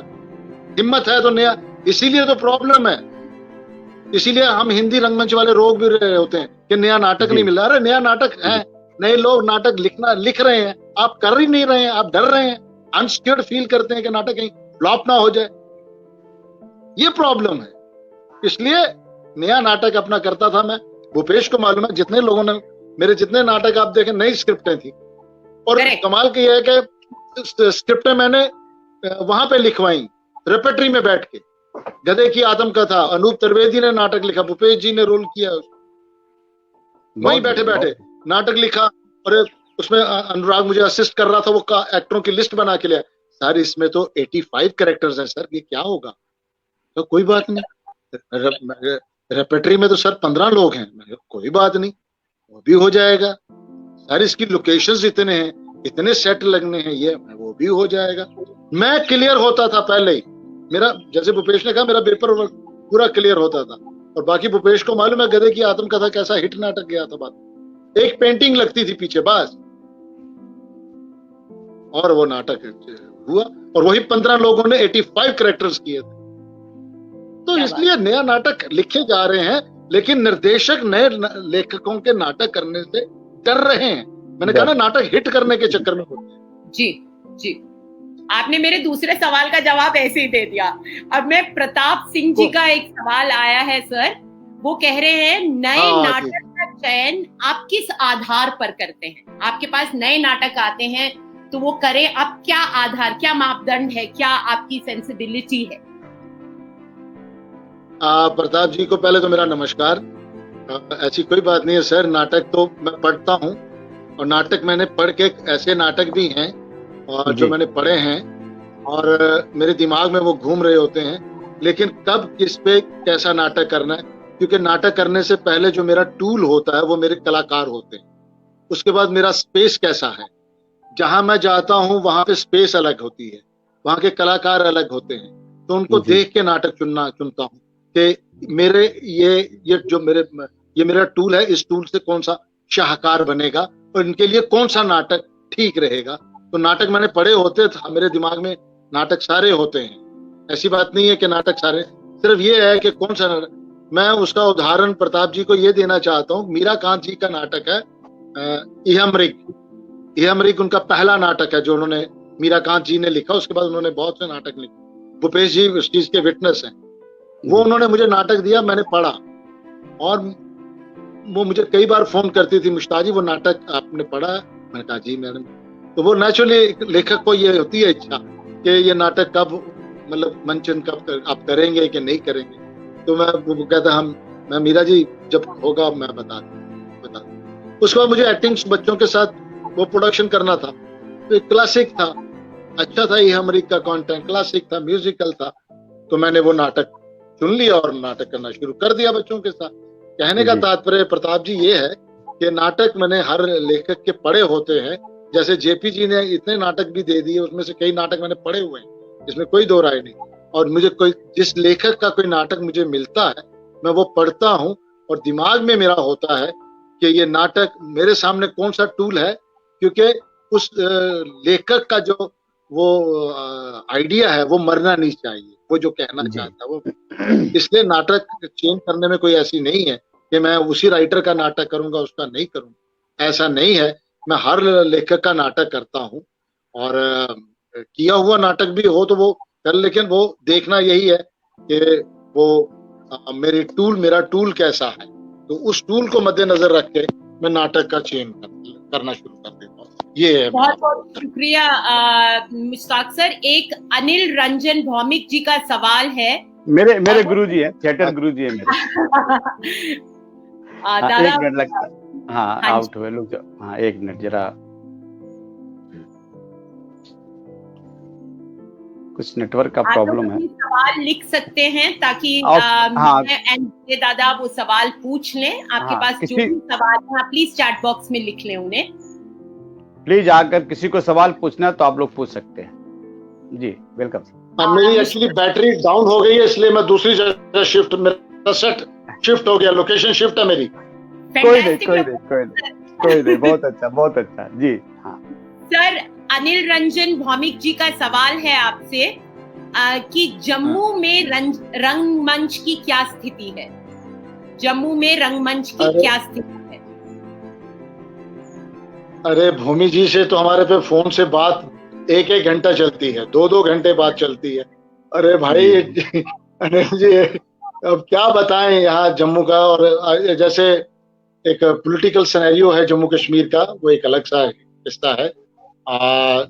हिम्मत है तो नया। इसीलिए तो प्रॉब्लम है, इसीलिए हम हिंदी रंगमंच वाले रोग भी रहे होते हैं कि नया नाटक नहीं मिल रहा। अरे नया नाटक है, नए लोग नाटक लिख रहे हैं, आप कर ही नहीं रहे हैं, आप डर रहे हैं, अनस्क्योर्ड फील करते हैं कि नाटक कहीं फ्लॉप ना हो जाए। ये प्रॉब्लम है। इसलिए नया नाटक अपना करता था मैं। भूपेश को मालूम है, जितने लोगों ने मेरे जितने नाटक आप देखें, नई स्क्रिप्टें थी, और कमाल की है कि स्क्रिप्टें मैंने वहां पे लिखवाई रेपेट्री में बैठ के। गधे की आत्मकथा, अनूप त्रिवेदी ने नाटक लिखा, भूपेश जी ने रोल किया, वहीं बैठे बैठे नाटक लिखा, और उसमें अनुराग मुझे असिस्ट कर रहा था, वो एक्टरों की लिस्ट बना के लिया। सर इसमें तो 85 कैरेक्टर्स हैं सर, ये क्या होगा? तो कोई बात नहीं, रेपेट्री में तो सर 15 लोग हैं, कोई बात नहीं, वो भी हो जाएगा। सर इसकी लोकेशंस इतने हैं, इतने सेट लगने हैं, ये वो भी हो जाएगा। मैं क्लियर होता था पहले ही। मेरा, जैसे भूपेश ने कहा, मेरा पेपर पूरा क्लियर होता था। और बाकी भूपेश को मालूम है गधे की आत्मकथा कैसा हिट नाटक गया था। बात एक पेंटिंग लगती थी पीछे बस, और वो नाटक हुआ, और वही 15 लोगों ने 85 कैरेक्टर्स किए थे। तो इसलिए नया नाटक लिखे जा रहे हैं, लेकिन निर्देशक नए लेखकों के नाटक करने से डर रहे हैं। मैंने कहा ना, नाटक हिट करने के चक्कर में होते हैं। जी जी, आपने मेरे दूसरे सवाल का जवाब ऐसे ही दे दिया। अब मैं प्रताप सिंह जी का एक सवाल आया है सर, वो कह रहे हैं नए नाटक का चयन आप किस आधार पर करते हैं? आपके पास नए नाटक आते हैं तो वो करें आप क्या आधार, क्या मापदंड है, क्या आपकी सेंसिबिलिटी है? प्रताप जी को पहले तो मेरा नमस्कार। ऐसी कोई बात नहीं है सर, नाटक तो मैं पढ़ता हूँ और नाटक मैंने पढ़ के, ऐसे नाटक भी हैं और जो मैंने पढ़े हैं और मेरे दिमाग में वो घूम रहे होते हैं, लेकिन कब किस पे कैसा नाटक करना है, क्योंकि नाटक करने से पहले जो मेरा टूल होता है वो मेरे कलाकार होते हैं। उसके बाद मेरा स्पेस कैसा है, जहां मैं जाता हूं वहां पे स्पेस अलग होती है, वहां के कलाकार अलग होते हैं, तो उनको देख के नाटक चुनता हूं कि मेरे ये मेरा टूल है, इस टूल से कौन सा शाहकार बनेगा और इनके लिए कौन सा नाटक ठीक रहेगा। तो नाटक मैंने पढ़े होते थे, मेरे दिमाग में नाटक सारे होते हैं। ऐसी बात नहीं है कि नाटक सारे, सिर्फ ये है कि कौन सा नाटक। मैं उसका उदाहरण प्रताप जी को ये देना चाहता हूँ, मीराकांत जी का नाटक है इहमरिक उनका पहला नाटक है जो उन्होंने, मीराकांत जी ने लिखा। उसके बाद उन्होंने बहुत से नाटक लिखे, भूपेश जी उस चीज के विटनेस हैं। वो उन्होंने मुझे नाटक दिया, मैंने पढ़ा और वो मुझे कई बार फोन करती थी, मुश्ताक जी वो नाटक आपने पढ़ा? मैंने कहा जी मैडम। तो वो नेचुरली लेखक को ये होती है इच्छा कि ये नाटक कब, मतलब मंचन कब आप करेंगे कि नहीं करेंगे। तो वो कहता मैं मीरा जी जब होगा मैं बता दूं। उसके बाद मुझे एक्टिंग बच्चों के साथ वो प्रोडक्शन करना था, तो क्लासिक था, अच्छा था, ये अमेरिका का कंटेंट क्लासिक था, म्यूजिकल था। तो मैंने वो नाटक चुन लिया और नाटक करना शुरू कर दिया बच्चों के साथ। कहने का तात्पर्य प्रताप जी ये है कि नाटक मैंने हर लेखक के पढ़े होते हैं। जैसे जेपी जी ने इतने नाटक भी दे दिए, उसमें से कई नाटक मैंने पढ़े हुए हैं, इसमें कोई दो राय नहीं। और मुझे कोई, जिस लेखक का कोई नाटक मुझे मिलता है मैं वो पढ़ता हूँ और दिमाग में मेरा होता है कि ये नाटक मेरे सामने कौन सा टूल है, क्योंकि उस लेखक का जो वो आइडिया है वो मरना नहीं चाहिए, वो जो कहना चाहता है वो। इसलिए नाटक चेंज करने में कोई ऐसी नहीं है कि मैं उसी राइटर का नाटक करूंगा उसका नहीं करूंगा, ऐसा नहीं है। मैं हर लेखक का नाटक करता हूँ और किया हुआ नाटक भी हो तो वो कर, लेकिन वो देखना यही है कि वो मेरा टूल कैसा है, तो उस टूल को मद्देनजर रख के मैं नाटक का चयन करना शुरू कर देता हूँ। ये है। बहुत बहुत शुक्रिया मुश्ताक सर। एक अनिल रंजन भौमिक जी का सवाल है। मेरे गुरुजी हैं, थिएटर गुरुजी है मेरे। एक मिनट लगता है, हाँ आउट हुए लोग। हाँ एक मिनट जरा, कुछ नेटवर्क का प्रॉब्लम है। सवाल लिख सकते हैं ताकि दादा वो सवाल पूछ लें। आपके पास जो भी सवाल है आप प्लीज चैट बॉक्स में लिख लें उन्हें। प्लीज आकर किसी को सवाल पूछना है तो आप लोग पूछ सकते हैं जी। वेलकम। मेरी एक्चुअली बैटरी डाउन हो गई है, इसलिए मैं दूसरी जगह शिफ्ट, मेरा सेट शिफ्ट हो गया, लोकेशन शिफ्ट है मेरी। कोई नहीं, बहुत अच्छा जी। हाँ सर, अनिल रंजन भौमिक जी का सवाल है आपसे कि जम्मू में रंगमंच की क्या स्थिति है? जम्मू में रंगमंच की क्या स्थिति है? अरे भूमि जी से तो हमारे पे फोन से बात 1-1 घंटा चलती है, 2-2 घंटे बात चलती है। अरे भाई अनिल जी अब क्या बताएं यहाँ जम्मू का। और जैसे एक पॉलिटिकल सिनेरियो है जम्मू कश्मीर का, वो एक अलग सा किस्सा है।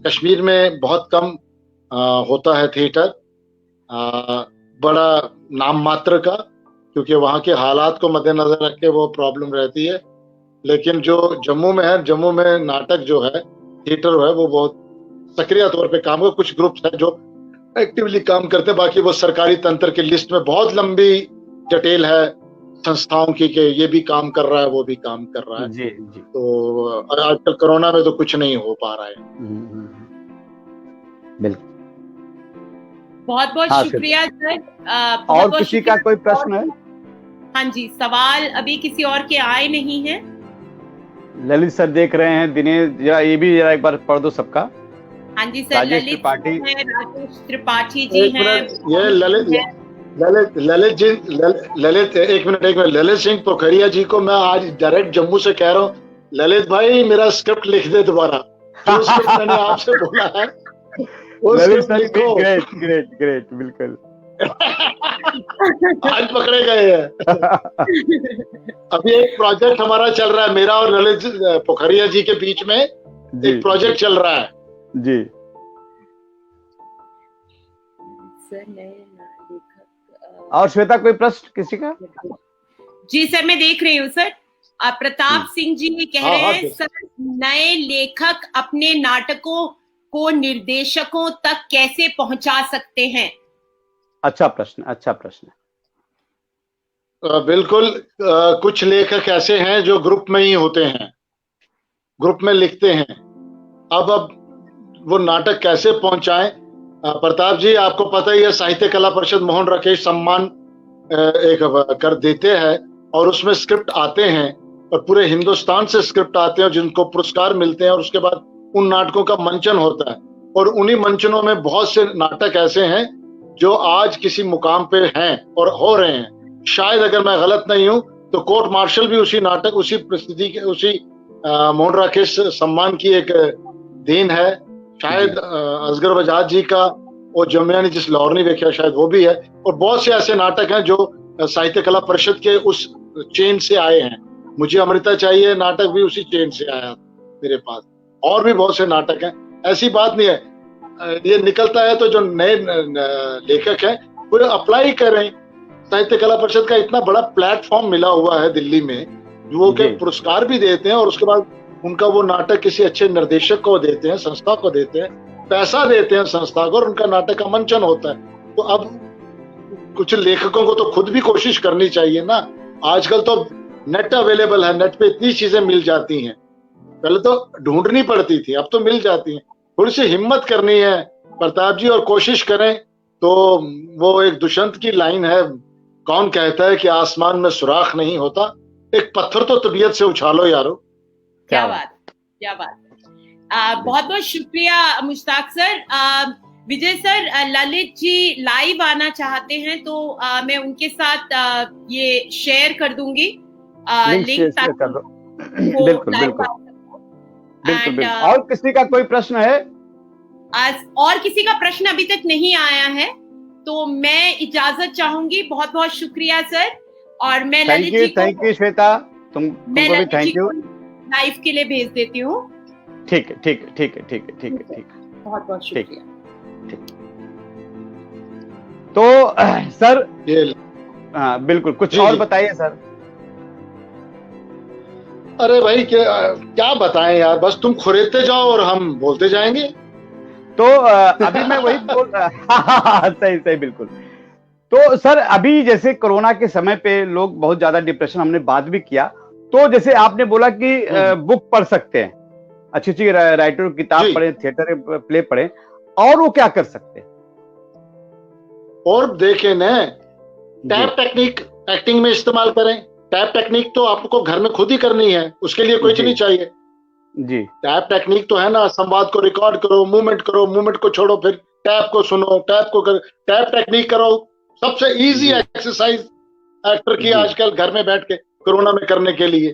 कश्मीर में बहुत कम होता है थिएटर, बड़ा नाम मात्र का, क्योंकि वहाँ के हालात को मद्देनजर रख के वो प्रॉब्लम रहती है। लेकिन जो जम्मू में है, जम्मू में नाटक जो है, थिएटर है, वो बहुत सक्रिय तौर पे काम कर, कुछ ग्रुप्स हैं जो एक्टिवली काम करते हैं। बाकी वो सरकारी तंत्र की लिस्ट में बहुत लंबी जटेल है संस्थाओं की कि ये भी काम कर रहा है, वो भी काम कर रहा है जी। तो आजकल कोरोना में तो कुछ नहीं हो पा रहा है। बिल्कुल, बहुत बहुत शुक्रिया सर। और किसी का कोई प्रश्न है? हाँ जी, सवाल अभी किसी और के आए नहीं हैं। ललित सर देख रहे हैं, दिनेश जरा ये भी जरा एक बार पढ़ दो सबका। हाँ जी सर, ललित राजेश त्रिपाठी जी हैं। ये ललित एक मिनट ललित सिंह पोखरिया जी को मैं आज डायरेक्ट जम्मू से कह रहा हूँ, ललित भाई मेरा स्क्रिप्ट लिख दे दोबारा, जो स्क्रिप्ट मैंने आपसे बोला है वो स्क्रिप्ट लिखो। ग्रेट बिल्कुल। आज पकड़े गए हैं। अभी एक प्रोजेक्ट हमारा चल रहा है, मेरा और ललित पोखरिया जी के बीच में एक प्रोजेक्ट चल रहा है जी। सर नए लेखक और श्वेता कोई प्रश्न किसी का? जी सर, मैं देख रही हूँ सर। प्रताप सिंह जी ये कह रहे हैं, सर नए लेखक अपने नाटकों को निर्देशकों तक कैसे पहुंचा सकते हैं? अच्छा प्रश्न, अच्छा प्रश्न। बिल्कुल, कुछ लेखक ऐसे हैं जो ग्रुप में ही होते हैं, ग्रुप में लिखते हैं। अब वो नाटक कैसे पहुंचाएं? प्रताप जी, आपको पता ही है, साहित्य कला परिषद मोहन राकेश सम्मान एक कर देते हैं और उसमें स्क्रिप्ट आते हैं और पूरे हिंदुस्तान से स्क्रिप्ट आते हैं जिनको पुरस्कार मिलते हैं और उसके बाद उन नाटकों का मंचन होता है। और उन्हीं मंचनों में बहुत से नाटक ऐसे हैं जो आज किसी मुकाम पे हैं और हो रहे हैं। शायद अगर मैं गलत नहीं हूं तो कोर्ट मार्शल भी उसी नाटक, उसी परिस्थिति के, उसी मोहन राकेश सम्मान की एक देन है। शायद असगर बजाज जी का वो जमियानी जिस लाहौर नहीं देखा, शायद वो भी है। और बहुत से ऐसे नाटक हैं जो साहित्य कला परिषद के उस चेन से आए हैं। मुझे अमृता चाहिए नाटक भी उसी चेन से आया मेरे पास, और भी बहुत से नाटक हैं। ऐसी बात नहीं है, ये निकलता है तो जो नए लेखक हैं वो अप्लाई करें। साहित्य कला परिषद का इतना बड़ा प्लेटफॉर्म मिला हुआ है दिल्ली में, जो वो के पुरस्कार भी देते हैं और उसके बाद उनका वो नाटक किसी अच्छे निर्देशक को देते हैं, संस्था को देते हैं, पैसा देते हैं संस्था को और उनका नाटक का मंचन होता है। तो अब कुछ लेखकों को तो खुद भी कोशिश करनी चाहिए ना। आजकल तो नेट अवेलेबल है, नेट पे इतनी चीजें मिल जाती हैं, पहले तो ढूंढनी पड़ती थी, अब तो मिल जाती हैं। थोड़ी सी हिम्मत करनी है प्रताप जी और कोशिश करें। तो वो एक दुष्यंत की लाइन है, कौन कहता है कि आसमान में सुराख नहीं होता, एक पत्थर तो तबीयत से उछालो यारो। क्या बात, क्या बात। बहुत बहुत शुक्रिया मुश्ताक सर। विजय सर, ललित जी लाइव आना चाहते हैं तो मैं उनके साथ ये शेयर कर दूंगी लिंक, कर दो। बिल्कुल बिल्कुल बिल्कुल। और किसी का कोई प्रश्न है? और किसी का प्रश्न अभी तक नहीं आया है तो मैं इजाजत चाहूंगी। बहुत बहुत शुक्रिया सर। और मैं ललित जी को, थैंक यू श्वेता, तुमको भी थैंक यू। लाइव के लिए भेज देती हूँ। ठीक है ठीक है ठीक है ठीक है ठीक है ठीक है, बहुत बहुत शुक्रिया। ठीक। तो सर हाँ बिल्कुल, कुछ और बताइए सर। अरे भाई क्या बताएं यार, बस तुम खुरेदते जाओ और हम बोलते जाएंगे। तो अभी मैं वही बोल सही सही बिल्कुल। तो सर अभी जैसे कोरोना के समय पे लोग बहुत ज्यादा डिप्रेशन, हमने बात भी किया, तो जैसे आपने बोला कि बुक पढ़ सकते हैं, अच्छी अच्छी राइटर किताब पढ़े, थिएटर प्ले पढ़े, और वो क्या कर सकते हैं? और देखें न, टैप टेक्निक एक्टिंग में इस्तेमाल करें। टैप टेक्निक तो आपको घर में खुद ही करनी है, उसके लिए कुछ नहीं चाहिए जी। टैप टेक्निक तो है ना, संवाद को रिकॉर्ड करो, मूवमेंट करो, मूवमेंट को छोड़ो, फिर टैप को सुनो, टैप को कर, टैप टेक्निक करो। सबसे इजी एक्सरसाइज एक्टर की आजकल घर में बैठ के कोरोना में करने के लिए।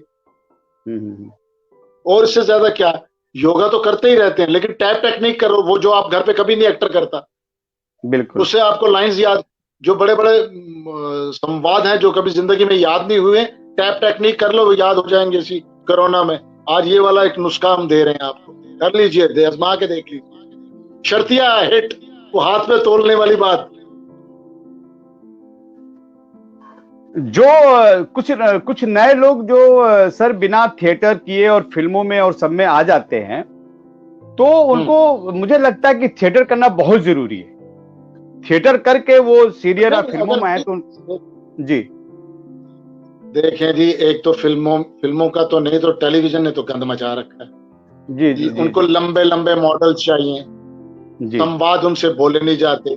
और इससे ज्यादा क्या, योगा तो करते ही रहते हैं, लेकिन टैप टेक्निक करो, वो जो आप घर पे कभी नहीं एक्टर करता। बिल्कुल। उससे आपको लाइंस याद, जो बड़े बड़े संवाद हैं जो कभी जिंदगी में याद नहीं हुए, टैप टेक्निक कर लो, वो याद हो जाएंगे इसी कोरोना में। आज ये वाला एक नुस्खा हम दे रहे हैं आपको, कर लीजिए, आजमा के देख लीजिए। शर्तिया हिट, वो हाथ में तोलने वाली बात। जो कुछ नए लोग जो सर बिना थिएटर किए और फिल्मों में और सब में आ जाते हैं, तो उनको मुझे लगता है कि थिएटर करना बहुत जरूरी है। थिएटर करके वो सीरियल और फिल्मों में आए तो जी देखें जी, एक तो फिल्मों का तो नहीं, तो टेलीविजन ने तो गंद मचा रखा है। जी उनको लंबे लंबे मॉडल्स चाहिए, संवाद उनसे बोले नहीं जाते,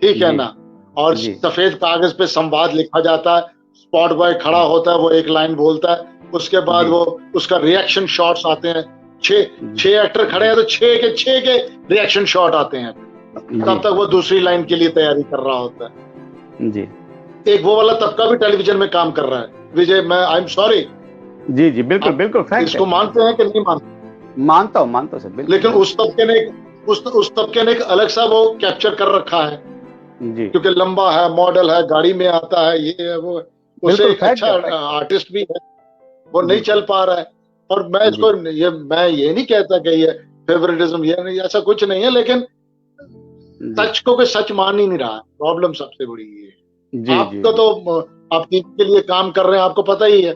ठीक है ना। और सफेद कागज पे संवाद लिखा जाता है, स्पॉट बॉय खड़ा होता है, वो एक लाइन बोलता है, उसके बाद वो उसका रिएक्शन शॉट्स आते हैं। छह एक्टर खड़े हैं तो छह के रिएक्शन शॉट आते हैं, तब तक वो दूसरी लाइन के लिए तैयारी कर रहा होता है जी। एक वो वाला तबका भी टेलीविजन में काम कर रहा है। विजय, मैं आई एम सॉरी। जी जी बिल्कुल बिल्कुल, इसको मानते हैं कि नहीं मानते? मानता हूँ सर, बिल्कुल। लेकिन उस तबके ने एक अलग सा वो कैप्चर कर रखा है जी, क्योंकि लंबा है, मॉडल है, गाड़ी में आता है, ये है वो, उसे एक अच्छा आर्टिस्ट भी है, वो नहीं चल पा रहा है। और मैं इसको मैं ये नहीं कहता कि ये फेवरेटिज्म, ये नहीं, ऐसा कुछ नहीं है, लेकिन सच को कोई सच मान ही नहीं रहा। प्रॉब्लम सबसे बड़ी ये है। जी आपको तो आप टीवी के लिए काम कर रहे हैं, आपको पता ही है,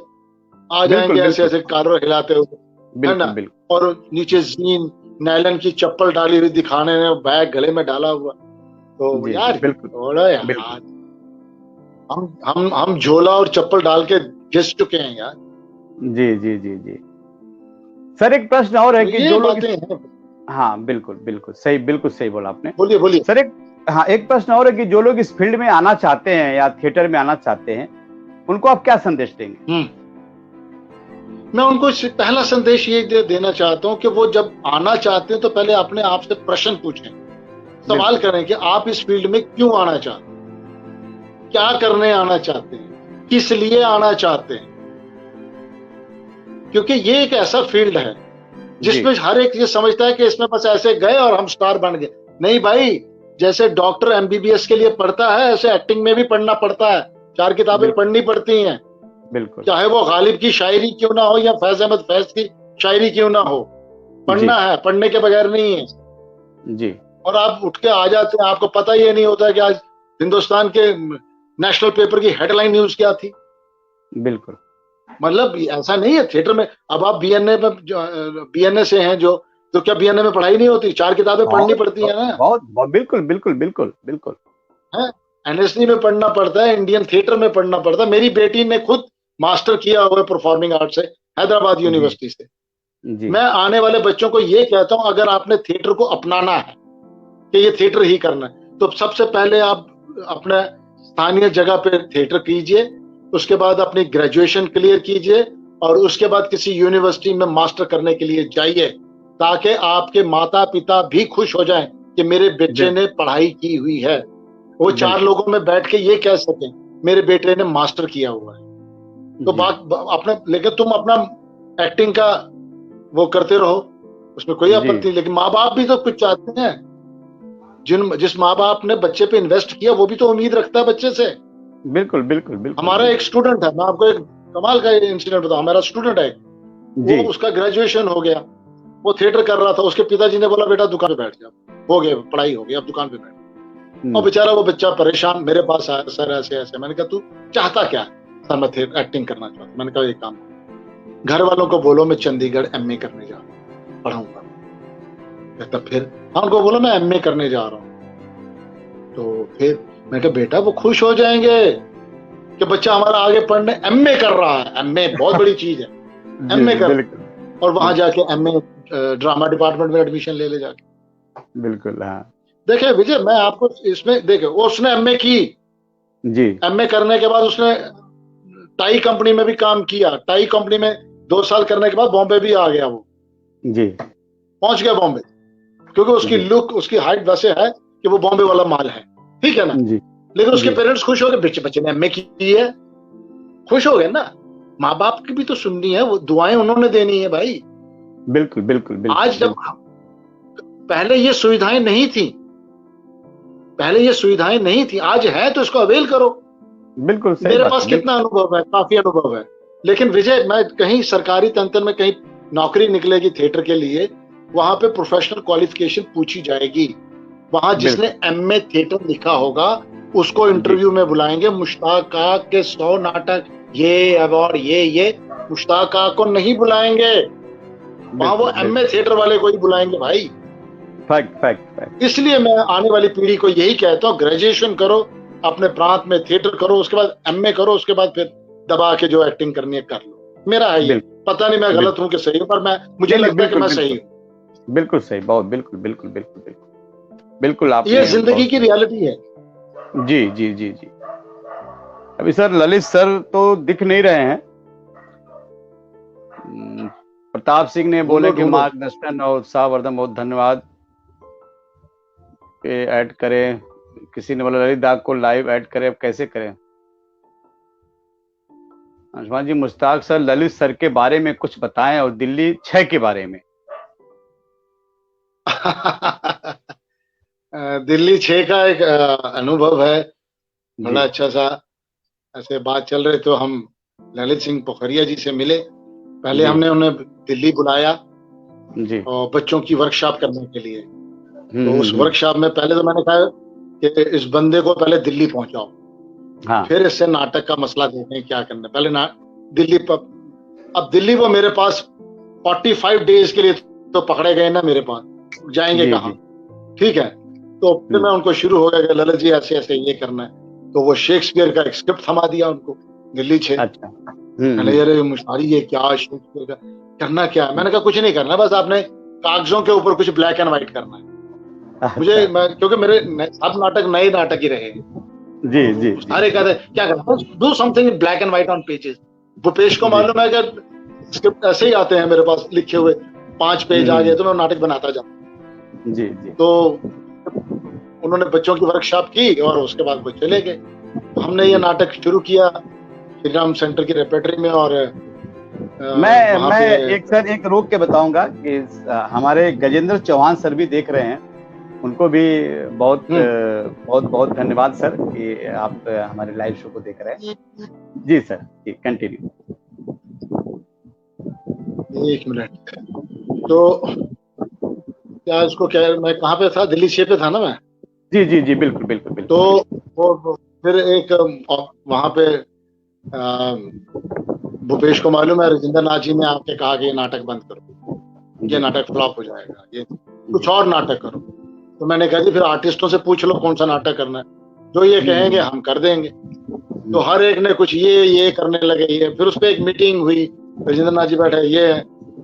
आ जाएंगे ऐसे ऐसे कारों हिलाते हुए, है ना, और नीचे जीन नायलन की चप्पल डाली हुई दिखाने में, बैग गले में डाला हुआ, तो यार थोड़ा यार हम झोला और चप्पल डाल के घिस चुके हैं यार। जी जी जी जी सर, एक प्रश्न और है कि जो लोग, हाँ बिल्कुल बिल्कुल सही, बिल्कुल सही बोला आपने। बोलिए बोलिए सर। एक प्रश्न और है कि जो लोग इस फील्ड में आना चाहते हैं या थिएटर में आना चाहते हैं, उनको आप क्या संदेश देंगे? मैं उनको पहला संदेश ये देना चाहता हूं कि वो जब आना चाहते हैं तो पहले अपने आप से प्रश्न पूछें, सवाल करें कि आप इस फील्ड में क्यों आना चाहते हैं, क्या करने आना चाहते हैं, किस लिए आना चाहते हैं। क्योंकि ये एक ऐसा फील्ड है जिसमें हर एक ये समझता है कि इसमें बस ऐसे गए और हम स्टार बन गए। नहीं भाई, जैसे डॉक्टर एमबीबीएस के लिए पढ़ता है, ऐसे एक्टिंग में भी पढ़ना पढ़ता है, 4 किताबें पढ़नी पड़ती हैं। बिल्कुल, चाहे वो गालिब की शायरी क्यों ना हो या फैज अहमद फैज की शायरी क्यों ना हो, पढ़ना है, पढ़ने के बगैर नहीं है जी। और आप उठ के आ जाते हैं, आपको पता ही नहीं होता कि आज हिंदुस्तान के नेशनल पेपर की हेडलाइन न्यूज क्या थी। बिल्कुल, मतलब ऐसा नहीं है थिएटर में। अब आप बीएनए से हैं जो, तो क्या बीएनए में पढ़ाई नहीं होती, 4 किताबें पढ़नी पड़ती है ना। बहुत बिल्कुल बिल्कुल बिल्कुल बिल्कुल है, एनएसडी में पढ़ना पड़ता है, इंडियन थिएटर में पढ़ना पड़ता है। मेरी बेटी ने खुद मास्टर किया हुआ है परफॉर्मिंग आर्ट से, हैदराबाद यूनिवर्सिटी से। मैं आने वाले बच्चों को ये कहता हूं, अगर आपने थिएटर को अपनाना है कि ये थिएटर ही करना है, तो सबसे पहले आप अपने स्थानीय जगह पे थिएटर कीजिए, उसके बाद अपनी ग्रेजुएशन क्लियर कीजिए और उसके बाद किसी यूनिवर्सिटी में मास्टर करने के लिए जाइए, ताकि आपके माता पिता भी खुश हो जाएं कि मेरे बच्चे ने पढ़ाई की हुई है। वो 4 लोगों में बैठ के ये कह सकें मेरे बेटे ने मास्टर किया हुआ है। तो बात अपने, लेकिन तुम अपना एक्टिंग का वो करते रहो, उसमें कोई आपत्ति। लेकिन माँ बाप भी तो कुछ चाहते हैं। जिस माँ बाप ने बच्चे पे इन्वेस्ट किया वो भी तो उम्मीद रखता है बच्चे से। बिल्कुल बिल्कुल बिल्कुल। हमारा एक स्टूडेंट है, मैं आपको एक कमाल का इंसिडेंट बताऊं। हमारा स्टूडेंट है, वो उसका ग्रेजुएशन हो गया, वो थिएटर कर रहा था, उसके पिताजी ने बोला बेटा दुकान पे बैठ जा, हो गया पढ़ाई हो गई, अब दुकान पे बैठ। और बेचारा वो बच्चा परेशान मेरे पास आया, सर ऐसे ऐसे। मैंने कहा तू चाहता क्या? सर मैं एक्टिंग करना चाहता हूँ। मैंने कहा एक काम, घर वालों को बोलो मैं चंडीगढ़ एमए करने जा रहा हूँ, पढ़ाऊंगा। कहता फिर? हाँ, उनको बोलो मैं एमए करने जा रहा हूँ। तो फिर मैं कहा बेटा वो खुश हो जाएंगे कि बच्चा हमारा आगे पढ़ने एमए कर रहा है। एमए बहुत बड़ी चीज है, एमए कर, और वहां जाके एमए ड्रामा डिपार्टमेंट में एडमिशन ले जाके। बिल्कुल। हाँ देखिए विजय, मैं आपको इसमें देखिए, उसने एमए की जी। एमए करने के बाद उसने टाई कंपनी में भी काम किया। टाई कंपनी में 2 साल करने के बाद बॉम्बे भी आ गया वो जी, पहुंच गया बॉम्बे, क्योंकि उसकी लुक, उसकी हाइट वैसे है कि वो बॉम्बे वाला माल है, ठीक है ना जी। लेकिन उसके पेरेंट्स खुश हो गए, बच्चे ने एमए की है, खुश हो गए ना। माँ बाप की भी तो सुननी है, वो दुआएं उन्होंने देनी है भाई। बिल्कुल बिल्कुल बिल्कुल। आज जब पहले ये सुविधाएं नहीं थी, आज है तो इसको अवेल करो। बिल्कुल सही। मेरे पास कितना अनुभव है, काफी अनुभव है। लेकिन विजय, मैं कहीं सरकारी तंत्र में कहीं नौकरी निकलेगी थिएटर के लिए, वहां पे प्रोफेशनल क्वालिफिकेशन पूछी जाएगी। वहां जिसने एमए थिएटर लिखा होगा उसको इंटरव्यू में बुलाएंगे। मुश्ताक के 100 नाटक, ये अवार्ड, ये मुश्ताक को नहीं बुलाएंगे, वहां वो एमए थिएटर वाले को ही बुलाएंगे भाई। फैक्ट। इसलिए मैं आने वाली पीढ़ी को यही कहता हूँ, ग्रेजुएशन करो, अपने प्रांत में थिएटर करो, उसके बाद एमए करो, उसके बाद फिर दबा के जो एक्टिंग करनी है कर लो। मेरा है ये, पता नहीं मैं गलत हूँ कि सही हूँ, पर मुझे लगता है कि मैं सही हूँ। बिल्कुल सही, बहुत बिल्कुल बिल्कुल बिल्कुल बिल्कुल बिल्कुल। आप ये जिंदगी की रियलिटी है। जी जी जी जी। अभी सर ललित सर तो दिख नहीं रहे हैं। प्रताप सिंह ने बोले कि मार्गदर्शन और उत्साहवर्धन, बहुत धन्यवाद। ऐड करें, किसी ने बोला ललित दाग को लाइव ऐड करें, अब कैसे करें? अंशुमान जी, मुश्ताक सर ललित सर के बारे में कुछ बताएं और दिल्ली 6 के बारे में। दिल्ली 6 का एक अनुभव है, बड़ा अच्छा सा। ऐसे बात चल रहे तो हम ललित सिंह पोखरिया जी से मिले। पहले हमने उन्हें दिल्ली बुलाया जी, और बच्चों की वर्कशॉप करने के लिए। तो उस वर्कशॉप में पहले तो मैंने कहा कि इस बंदे को पहले दिल्ली पहुंचाओ। हाँ फिर इससे नाटक का मसला देखें क्या करना। पहले ना दिल्ली पर, अब दिल्ली वो मेरे पास 45 डेज के लिए तो पकड़े गए ना, मेरे पास जाएंगे जी कहाँ, जी ठीक है। तो फिर मैं उनको शुरू हो गया कि ललित जी ऐसे ऐसे ये करना है। तो वो शेक्सपियर का एक स्क्रिप्ट थमा दिया उनको, दिल्ली 6। अच्छा मैंने यार मुशारी ये क्या शेक्सपियर का करना क्या है? मैंने कहा कुछ नहीं करना, बस आपने कागजों के ऊपर कुछ ब्लैक एंड व्हाइट करना है। मुझे क्योंकि मेरे सब नाटक नए नाटक ही रहे, जी जी सारे कहते क्या करना, do something in black and white on pages. Bhupesh को मालूम है कि स्क्रिप्ट ऐसे ही आते हैं मेरे पास लिखे हुए, 5 पेज आ गए तो मैं नाटक बनाता जाऊं। जी जी। तो उन्होंने बच्चों की वर्कशॉप की और उसके बाद वो चले गए। हमने ये नाटक शुरू किया श्री राम सेंटर की रेपर्टरी में। और मैं एक रोक के बताऊंगा कि हमारे गजेंद्र चौहान सर भी देख रहे हैं, उनको भी बहुत बहुत बहुत धन्यवाद सर कि आप हमारे लाइव शो को देख रहे हैं। जी सर, जी कंटिन्यू। 1 मिनट। तो क्या इसको क्या, मैं कहाँ पे था, दिल्ली 6 पे था ना मैं। जी जी जी बिल्कुल बिल्कुल बिल्कुल। तो वो फिर एक वहां पे भूपेश को मालूम है, राजेंद्र नाथ जी ने आके कहा कि ये नाटक बंद करो, ये नाटक फ्लॉप हो जाएगा, ये कुछ और नाटक करो। तो मैंने कहा जी फिर आर्टिस्टों से पूछ लो कौन सा नाटक करना है, जो ये कहेंगे हम कर देंगे। तो हर एक ने कुछ ये करने लगे। ये फिर उस पर एक मीटिंग हुई, राजेंद्र नाथ जी बैठे, ये है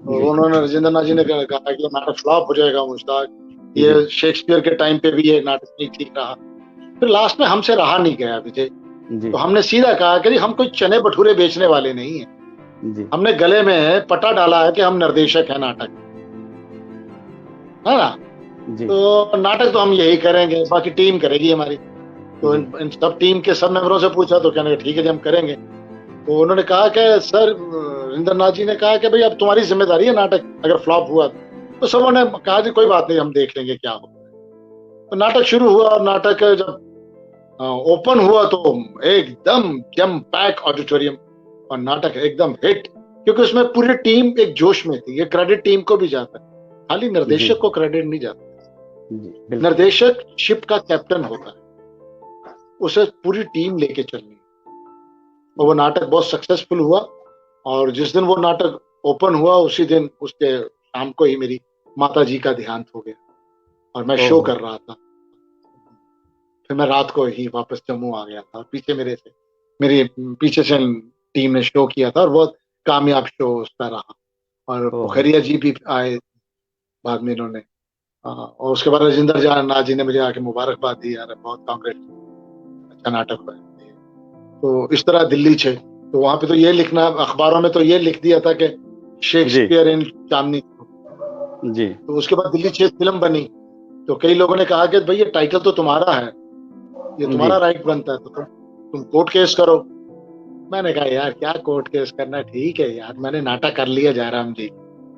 उन्होंने, राजेंद्र नाथ जी ने कहा कि नाटक फ्लॉप हो जाएगा मुश्ताक, ये शेक्सपियर के टाइम पे भी ये नाटक नहीं ठीक रहा। फिर लास्ट में हमसे रहा नहीं गया विजय, तो हमने सीधा कहा कि हम कोई चने भटूरे बेचने वाले नहीं है। हमने गले में पट्टा डाला है कि हम निर्देशक है नाटक, है ना। तो नाटक तो हम यही करेंगे, बाकी टीम करेगी हमारी। तो इन सब टीम के सब मेंबरों से पूछा तो कहने ठीक है जी हम करेंगे। तो उन्होंने कहा कि सर, राजेंद्र नाथ जी ने कहा कि भाई अब तुम्हारी जिम्मेदारी है नाटक अगर फ्लॉप हुआ तो सब ने कहा जी कोई बात नहीं, हम देख लेंगे क्या होगा। तो नाटक शुरू हुआ और नाटक जब ओपन हुआ तो एकदम जम पैक ऑडिटोरियम और नाटक एकदम हिट, क्योंकि उसमें पूरी टीम एक जोश में थी। ये क्रेडिट टीम को भी जाता है, खाली निर्देशक को क्रेडिट नहीं जाता। निर्देशक शिप का कैप्टन होता है, उसे पूरी टीम लेके चलनी। और वो नाटक बहुत सक्सेसफुल हुआ। और जिस दिन वो नाटक ओपन हुआ उसी दिन उसके शाम को ही मेरी माता जी का देहांत हो गया और मैं शो कर रहा था। फिर मैं रात को ही वापस जम्मू आ गया था। मेरे पीछे से टीम ने शो किया था और बहुत कामयाब शो उसका रहा। और पोखरिया जी भी आए बाद में इन्होंने, और उसके बाद राजेंद्र नाथ जी ने मुझे आके मुबारकबाद दी, यार बहुत कांग्रेस, अच्छा नाटक हुआ। तो इस तरह दिल्ली 6, तो वहां पे तो ये लिखना, अखबारों में तो ये लिख दिया था कि शेक्सपियर इन चांदनी जी। तो उसके बाद दिल्ली 6 फिल्म बनी। तो कई लोगों ने कहा कि भाई ये टाइटल तो तुम्हारा है, ये तुम्हारा राइट बनता है, तो तुम कोर्ट केस करो। मैंने कहा यार क्या कोर्ट केस करना, ठीक है यार मैंने नाटक कर लिया जयराम जी,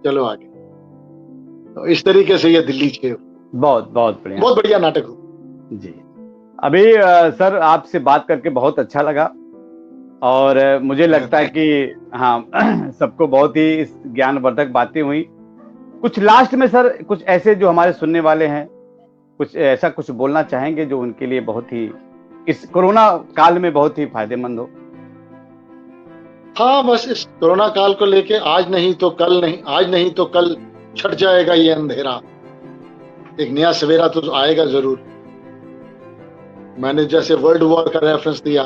चलो आगे। तो इस तरीके से ये दिल्ली 6 बहुत बढ़िया नाटक हो जी। अभी सर आपसे बात करके बहुत अच्छा लगा और मुझे लगता है कि हाँ सबको बहुत ही इस ज्ञानवर्धक बातें हुई। कुछ लास्ट में सर, कुछ ऐसे जो हमारे सुनने वाले हैं, कुछ ऐसा कुछ बोलना चाहेंगे जो उनके लिए बहुत ही इस कोरोना काल में बहुत ही फायदेमंद हो? हाँ, बस इस कोरोना काल को लेके आज नहीं तो कल छट जाएगा ये अंधेरा, एक नया सवेरा तो आएगा जरूर। मैंने जैसे वर्ल्ड वॉर का रेफरेंस दिया,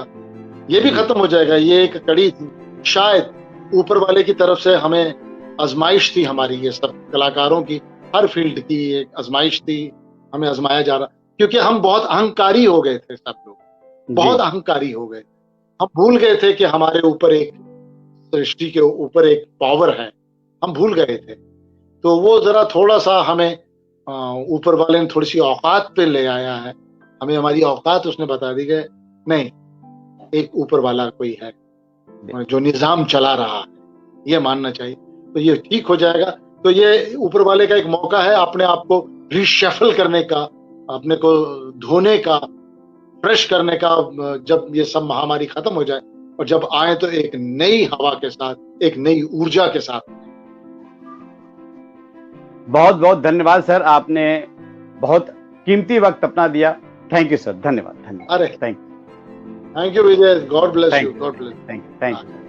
ये भी खत्म हो जाएगा। ये एक कड़ी थी, शायद ऊपर वाले की तरफ से हमें आजमाइश थी हमारी, ये सब कलाकारों की, हर फील्ड की एक आजमाइश थी, हमें आजमाया जा रहा, क्योंकि हम बहुत अहंकारी हो गए थे, सब लोग बहुत अहंकारी हो गए। हम भूल गए थे कि हमारे ऊपर एक सृष्टि के ऊपर एक पावर है, हम भूल गए थे। तो वो जरा थोड़ा सा हमें ऊपर वाले ने थोड़ी सी औकात पे ले आया है, हमें हमारी औकात उसने बता दी कि नहीं, एक ऊपर वाला कोई है जो निजाम चला रहा है, ये मानना चाहिए। तो ये ठीक हो जाएगा। तो ये ऊपर वाले का एक मौका है अपने आप को रिशफल करने का, अपने को धोने का, फ्रेश करने का, जब ये सब महामारी खत्म हो जाए और जब आए तो एक नई हवा के साथ, एक नई ऊर्जा के साथ। बहुत बहुत धन्यवाद सर, आपने बहुत कीमती वक्त अपना दिया। थैंक यू सर, धन्यवाद। अरे thank thank you Vijay, God bless Thank you, you. God bless. Thank you.